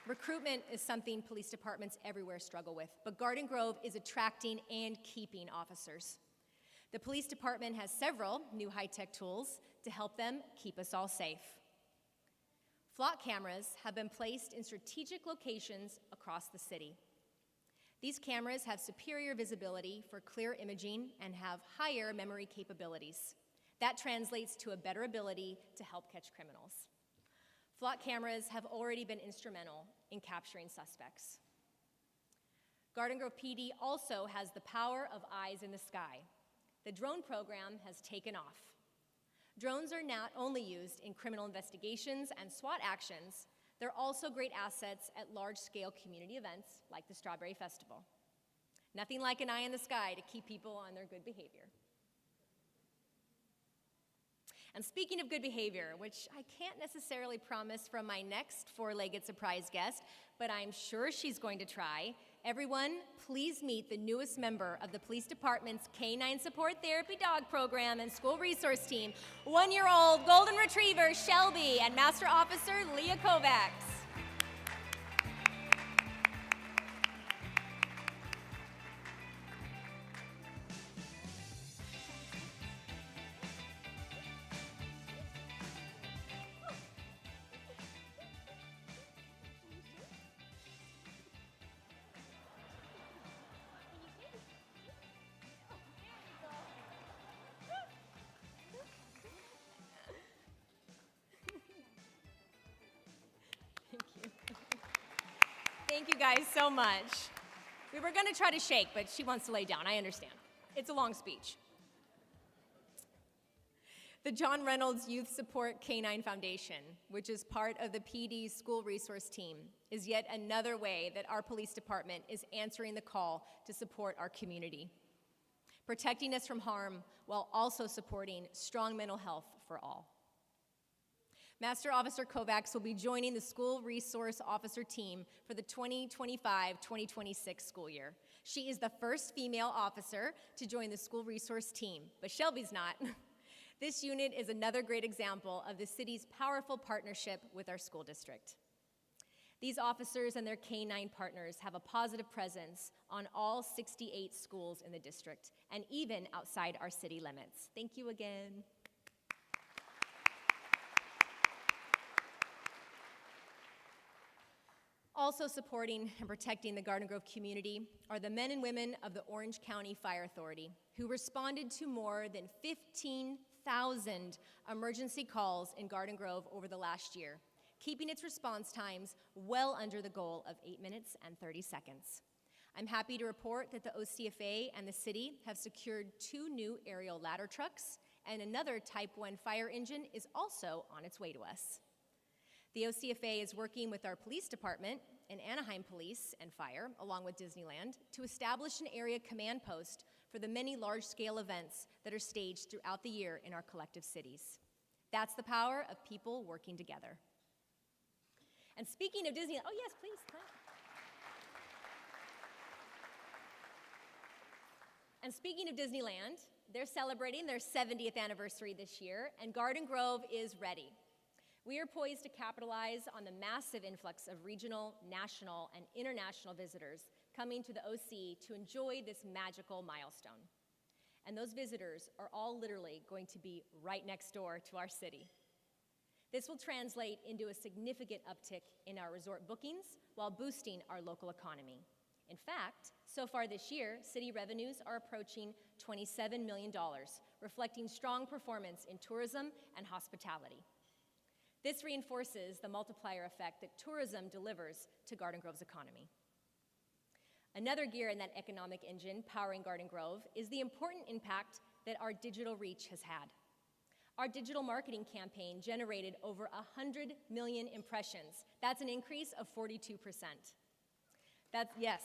Speaker 8: Recruitment is something police departments everywhere struggle with, but Garden Grove is attracting and keeping officers. The police department has several new high-tech tools to help them keep us all safe. Flock cameras have been placed in strategic locations across the city. These cameras have superior visibility for clear imaging and have higher memory capabilities. That translates to a better ability to help catch criminals. Flock cameras have already been instrumental in capturing suspects. Garden Grove PD also has the power of eyes in the sky. The drone program has taken off. Drones are not only used in criminal investigations and SWAT actions, they're also great assets at large-scale community events like the Strawberry Festival. Nothing like an eye in the sky to keep people on their good behavior. And speaking of good behavior, which I can't necessarily promise from my next four-legged surprise guest, but I'm sure she's going to try, everyone, please meet the newest member of the police department's Canine Support Therapy Dog Program and School Resource Team, 1-year-old Golden Retriever Shelby and Master Officer Leah Kovacs. Thank you guys so much. We were going to try to shake, but she wants to lay down. I understand. It's a long speech. The John Reynolds Youth Support Canine Foundation, which is part of the PD School Resource Team, is yet another way that our police department is answering the call to support our community, protecting us from harm while also supporting strong mental health for all. Master Officer Kovacs will be joining the School Resource Officer team for the 2025-2026 school year. She is the first female officer to join the School Resource team, but Shelby's not. This unit is another great example of the city's powerful partnership with our school district. These officers and their canine partners have a positive presence on all 68 schools in the district and even outside our city limits. Thank you again. Also supporting and protecting the Garden Grove community are the men and women of the Orange County Fire Authority, who responded to more than 15,000 emergency calls in Garden Grove over the last year, keeping its response times well under the goal of 8 minutes and 30 seconds. I'm happy to report that the OCFA and the city have secured 2 new aerial ladder trucks, and another Type 1 fire engine is also on its way to us. The OCFA is working with our police department and Anaheim Police and Fire, along with Disneyland, to establish an area command post for the many large-scale events that are staged throughout the year in our collective cities. That's the power of people working together. And speaking of Disneyland, oh yes, please, come. And speaking of Disneyland, they're celebrating their 70th anniversary this year, and Garden Grove is ready. We are poised to capitalize on the massive influx of regional, national, and international visitors coming to the OC to enjoy this magical milestone. And those visitors are all literally going to be right next door to our city. This will translate into a significant uptick in our resort bookings while boosting our local economy. In fact, so far this year, city revenues are approaching $27 million, reflecting strong performance in tourism and hospitality. This reinforces the multiplier effect that tourism delivers to Garden Grove's economy. Another gear in that economic engine powering Garden Grove is the important impact that our digital reach has had. Our digital marketing campaign generated over 100 million impressions. That's an increase of 42%. Yes.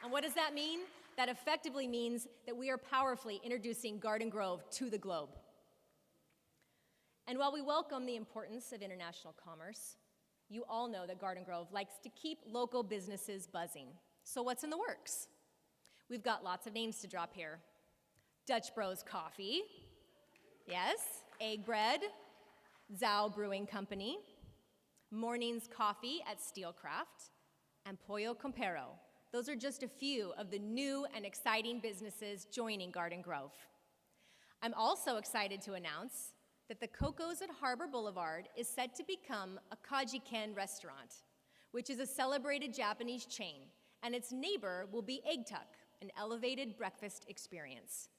Speaker 8: And what does that mean? That effectively means that we are powerfully introducing Garden Grove to the globe. And while we welcome the importance of international commerce, you all know that Garden Grove likes to keep local businesses buzzing. So what's in the works? We've got lots of names to drop here. Dutch Bros Coffee, yes, Egg Bread, Zao Brewing Company, Mornings Coffee at Steelcraft, and Pollo Compero. Those are just a few of the new and exciting businesses joining Garden Grove. I'm also excited to announce that the Coco's at Harbor Boulevard is set to become a Kajiken restaurant, which is a celebrated Japanese chain, and its neighbor will be Egg Tuck, an elevated breakfast experience.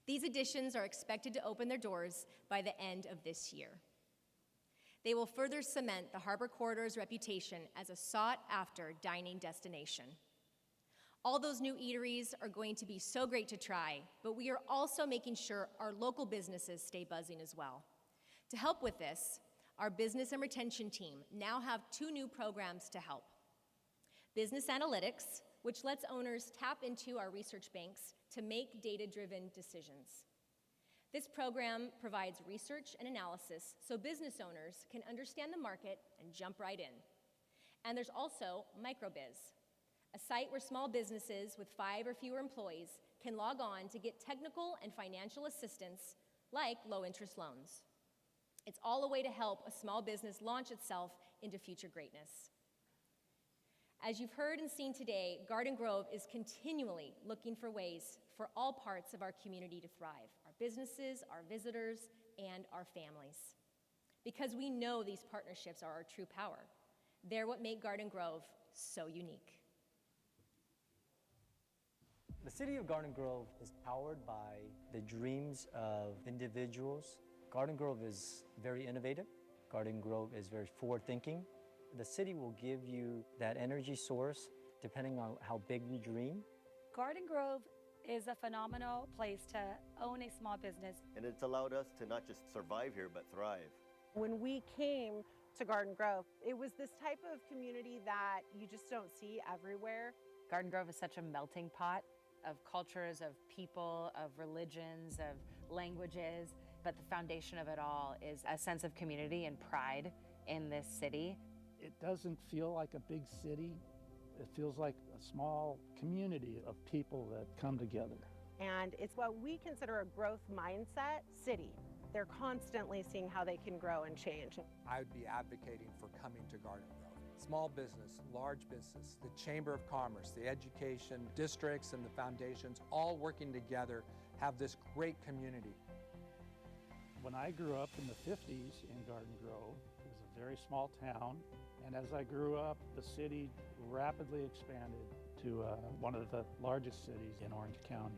Speaker 8: These additions are expected to open their doors by the end of this year. They will further cement the Harbor Corridor's reputation as a sought-after dining destination. All those new eateries are going to be so great to try, but we are also making sure our local businesses stay buzzing as well. To help with this, our business and retention team now have 2 new programs to help. Business Analytics, which lets owners tap into our research banks to make data-driven decisions. This program provides research and analysis so business owners can understand the market and jump right in. And there's also MicroBiz, a site where small businesses with 5 or fewer employees can log on to get technical and financial assistance like low-interest loans. It's all a way to help a small business launch itself into future greatness. As you've heard and seen today, Garden Grove is continually looking for ways for all parts of our community to thrive, our businesses, our visitors, and our families. Because we know these partnerships are our true power. They're what make Garden Grove so unique.
Speaker 12: The city of Garden Grove is powered by the dreams of individuals. Garden Grove is very innovative. Garden Grove is very forward-thinking. The city will give you that energy source depending on how big you dream.
Speaker 13: Garden Grove is a phenomenal place to own a small business.
Speaker 14: And it's allowed us to not just survive here, but thrive.
Speaker 15: When we came to Garden Grove, it was this type of community that you just don't see everywhere.
Speaker 16: Garden Grove is such a melting pot of cultures, of people, of religions, of languages, but the foundation of it all is a sense of community and pride in this city.
Speaker 17: It doesn't feel like a big city. It feels like a small community of people that come together.
Speaker 15: And it's what we consider a growth mindset city. They're constantly seeing how they can grow and change.
Speaker 18: I would be advocating for coming to Garden Grove. Small business, large business, the Chamber of Commerce, the education districts and the foundations all working together have this great community.
Speaker 17: When I grew up in the 50s in Garden Grove, it was a very small town. And as I grew up, the city rapidly expanded to one of the largest cities in Orange County.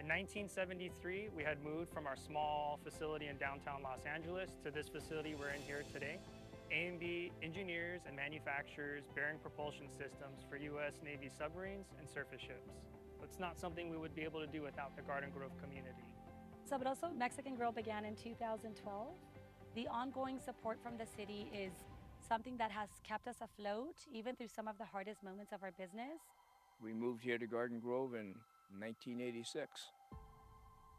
Speaker 19: In 1973, we had moved from our small facility in downtown Los Angeles to this facility we're in here today. A&B engineers and manufactures bearing propulsion systems for U.S. Navy submarines and surface ships. It's not something we would be able to do without the Garden Grove community.
Speaker 13: Sabroso Mexican Grill began in 2012. The ongoing support from the city is something that has kept us afloat, even through some of the hardest moments of our business.
Speaker 20: We moved here to Garden Grove in 1986,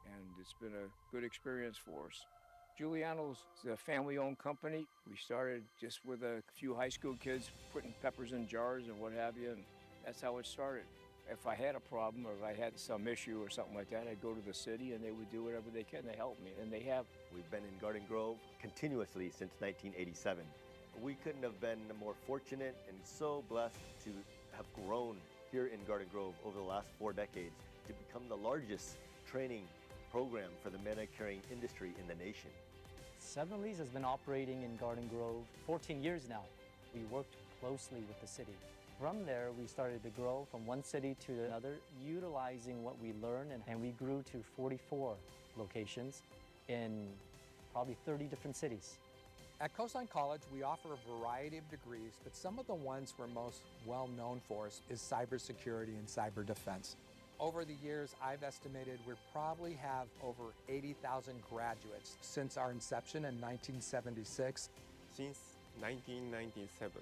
Speaker 20: and it's been a good experience for us. Giuliano's is a family-owned company. We started just with a few high school kids putting peppers in jars and what have you, and that's how it started. If I had a problem or if I had some issue or something like that, I'd go to the city and they would do whatever they can to help me, and they have.
Speaker 14: We've been in Garden Grove continuously since 1987. We couldn't have been more fortunate and so blessed to have grown here in Garden Grove over the last 4 decades to become the largest training program for the manicuring industry in the nation.
Speaker 12: Seven Lees has been operating in Garden Grove 14 years now. We worked closely with the city. From there, we started to grow from one city to another, utilizing what we learned, and we grew to 44 locations in probably 30 different cities.
Speaker 18: At Coastline College, we offer a variety of degrees, but some of the ones we're most well known for is cybersecurity and cyber defense. Over the years, I've estimated we probably have over 80,000 graduates since our inception in 1976.
Speaker 21: Since 1997,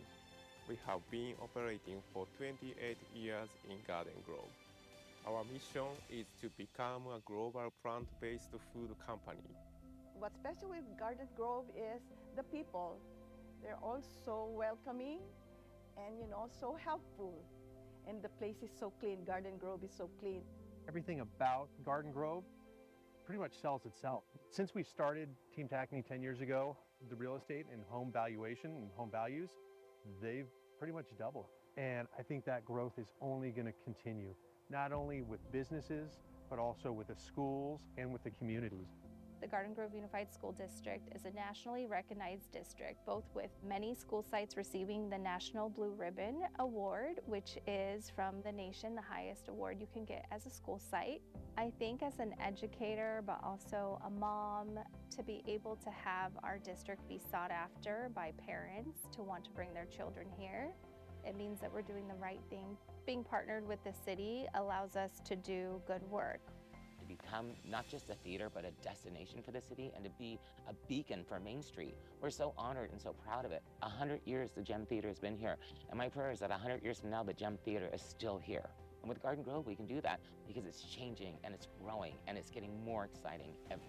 Speaker 21: we have been operating for 28 years in Garden Grove. Our mission is to become a global plant-based food company.
Speaker 22: What's special with Garden Grove is the people. They're all so welcoming and, so helpful. And the place is so clean. Garden Grove is so clean.
Speaker 23: Everything about Garden Grove pretty much sells itself. Since we started Team Tacony 10 years ago, the real estate and home valuation and home values, they've pretty much doubled. And I think that growth is only going to continue, not only with businesses, but also with the schools and with the communities.
Speaker 24: The Garden Grove Unified School District is a nationally recognized district, both with many school sites receiving the National Blue Ribbon Award, which is from the nation the highest award you can get as a school site. I think as an educator, but also a mom, to be able to have our district be sought after by parents to want to bring their children here, it means that we're doing the right thing. Being partnered with the city allows us to do good work.
Speaker 25: Become not just a theater, but a destination for the city and to be a beacon for Main Street. We're so honored and so proud of it. 100 years the Gem Theater has been here, and my prayer is that 100 years from now the Gem Theater is still here. And with Garden Grove we can do that because it's changing and it's growing and it's getting more exciting every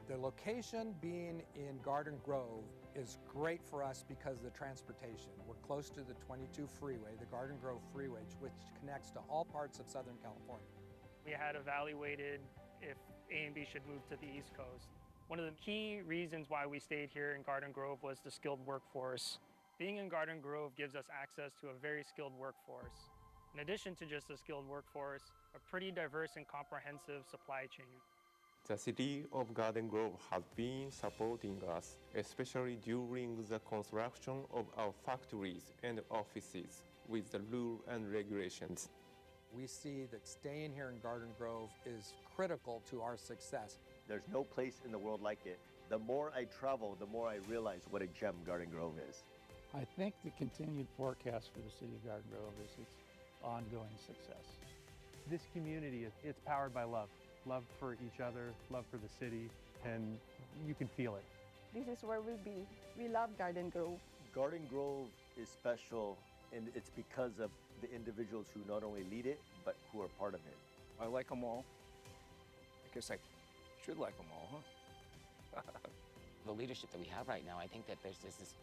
Speaker 18: The location being in Garden Grove is great for us because of the transportation. We're close to the 22 freeway, the Garden Grove Freeway, which connects to all parts of Southern California.
Speaker 19: We had evaluated if A&B should move to the East Coast. One of the key reasons why we stayed here in Garden Grove was the skilled workforce. Being in Garden Grove gives us access to a very skilled workforce. In addition to just a skilled workforce, a pretty diverse and comprehensive supply chain.
Speaker 21: The city of Garden Grove has been supporting us, especially during the construction of our factories and offices with the rules and regulations.
Speaker 18: We see that staying here in Garden Grove is critical to our success.
Speaker 14: There's no place in the world like it. The more I travel, the more I realize what a gem Garden Grove is.
Speaker 17: I think the continued forecast for the city of Garden Grove is its ongoing success.
Speaker 23: This community, it's powered by love. Love for each other, love for the city, and you can feel it.
Speaker 22: This is where we be. We love Garden Grove.
Speaker 14: Garden Grove is special, and it's because of the individuals who not only lead it, but who are part of it.
Speaker 20: I like them all. I guess I should like them all, huh?
Speaker 25: The leadership that we have right now, I think that there's this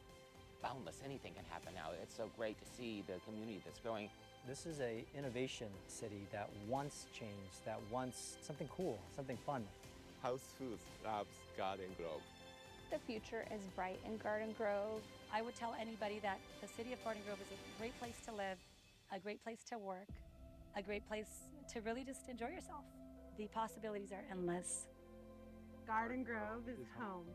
Speaker 25: boundless, anything can happen now. It's so great to see the community that's growing.
Speaker 12: This is an innovation city that wants change, that wants something cool, something fun.
Speaker 21: House Foods loves Garden Grove.
Speaker 24: The future is bright in Garden Grove.
Speaker 13: I would tell anybody that the city of Garden Grove is a great place to live, a great place to work, a great place to really just enjoy yourself. The possibilities are endless.
Speaker 15: Garden Grove is home.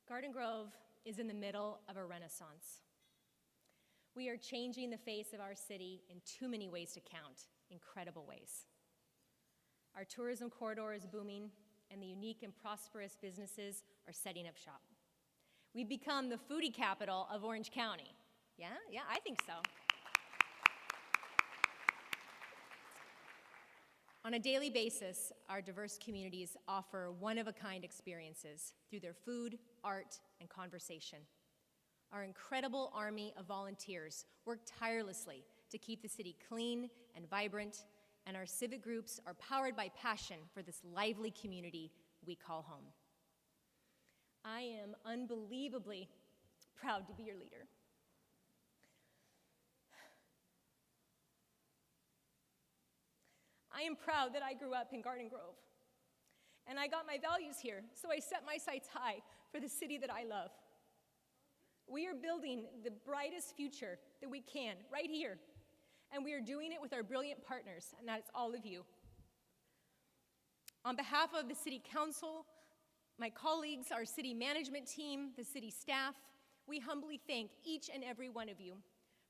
Speaker 8: Garden Grove is in the middle of a renaissance. We are changing the face of our city in too many ways to count, incredible ways. Our tourism corridor is booming, and the unique and prosperous businesses are setting up shop. We've become the foodie capital of Orange County. Yeah, I think so. On a daily basis, our diverse communities offer one-of-a-kind experiences through their food, art, and conversation. Our incredible army of volunteers work tirelessly to keep the city clean and vibrant, and our civic groups are powered by passion for this lively community we call home. I am unbelievably proud to be your leader. I am proud that I grew up in Garden Grove, and I got my values here, so I set my sights high for the city that I love. We are building the brightest future that we can right here, and we are doing it with our brilliant partners, and that's all of you. On behalf of the City Council, my colleagues, our city management team, the city staff, we humbly thank each and every one of you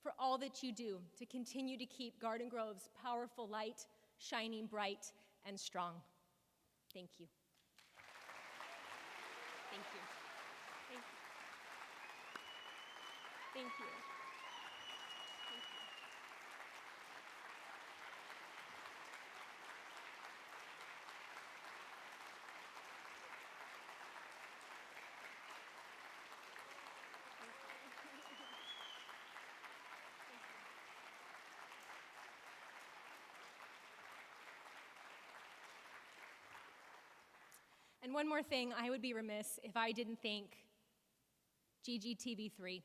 Speaker 8: for all that you do to continue to keep Garden Grove's powerful light shining bright and strong. Thank you. Thank you. Thank you. Thank you. Thank you. And one more thing, I would be remiss if I didn't thank GGTV3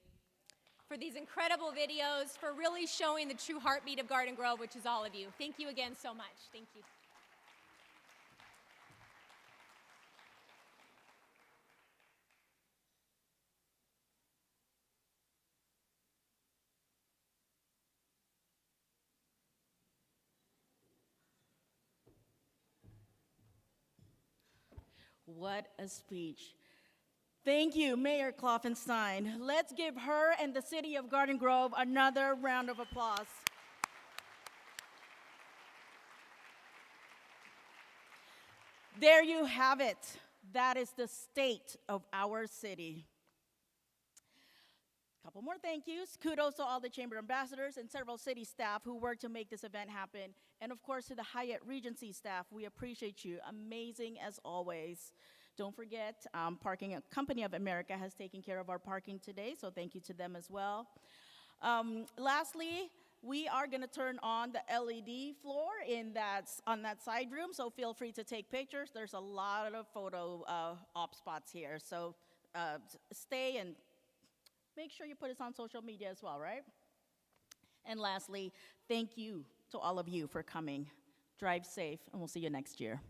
Speaker 8: for these incredible videos, for really showing the true heartbeat of Garden Grove, which is all of you. Thank you again so much. Thank you.
Speaker 1: What a speech. Thank you, Mayor Kloffenstein. Let's give her and the city of Garden Grove another round of applause. There you have it. That is the state of our city. Couple more thank yous. Kudos to all the Chamber ambassadors and several city staff who worked to make this event happen. And of course to the Hyatt Regency staff, we appreciate you. Amazing as always. Don't forget, Parking Company of America has taken care of our parking today, so thank you to them as well. Lastly, we are going to turn on the LED floor on that side room, so feel free to take pictures. There's a lot of photo op spots here, so stay and make sure you put us on social media as well, right? And lastly, thank you to all of you for coming. Drive safe, and we'll see you next year.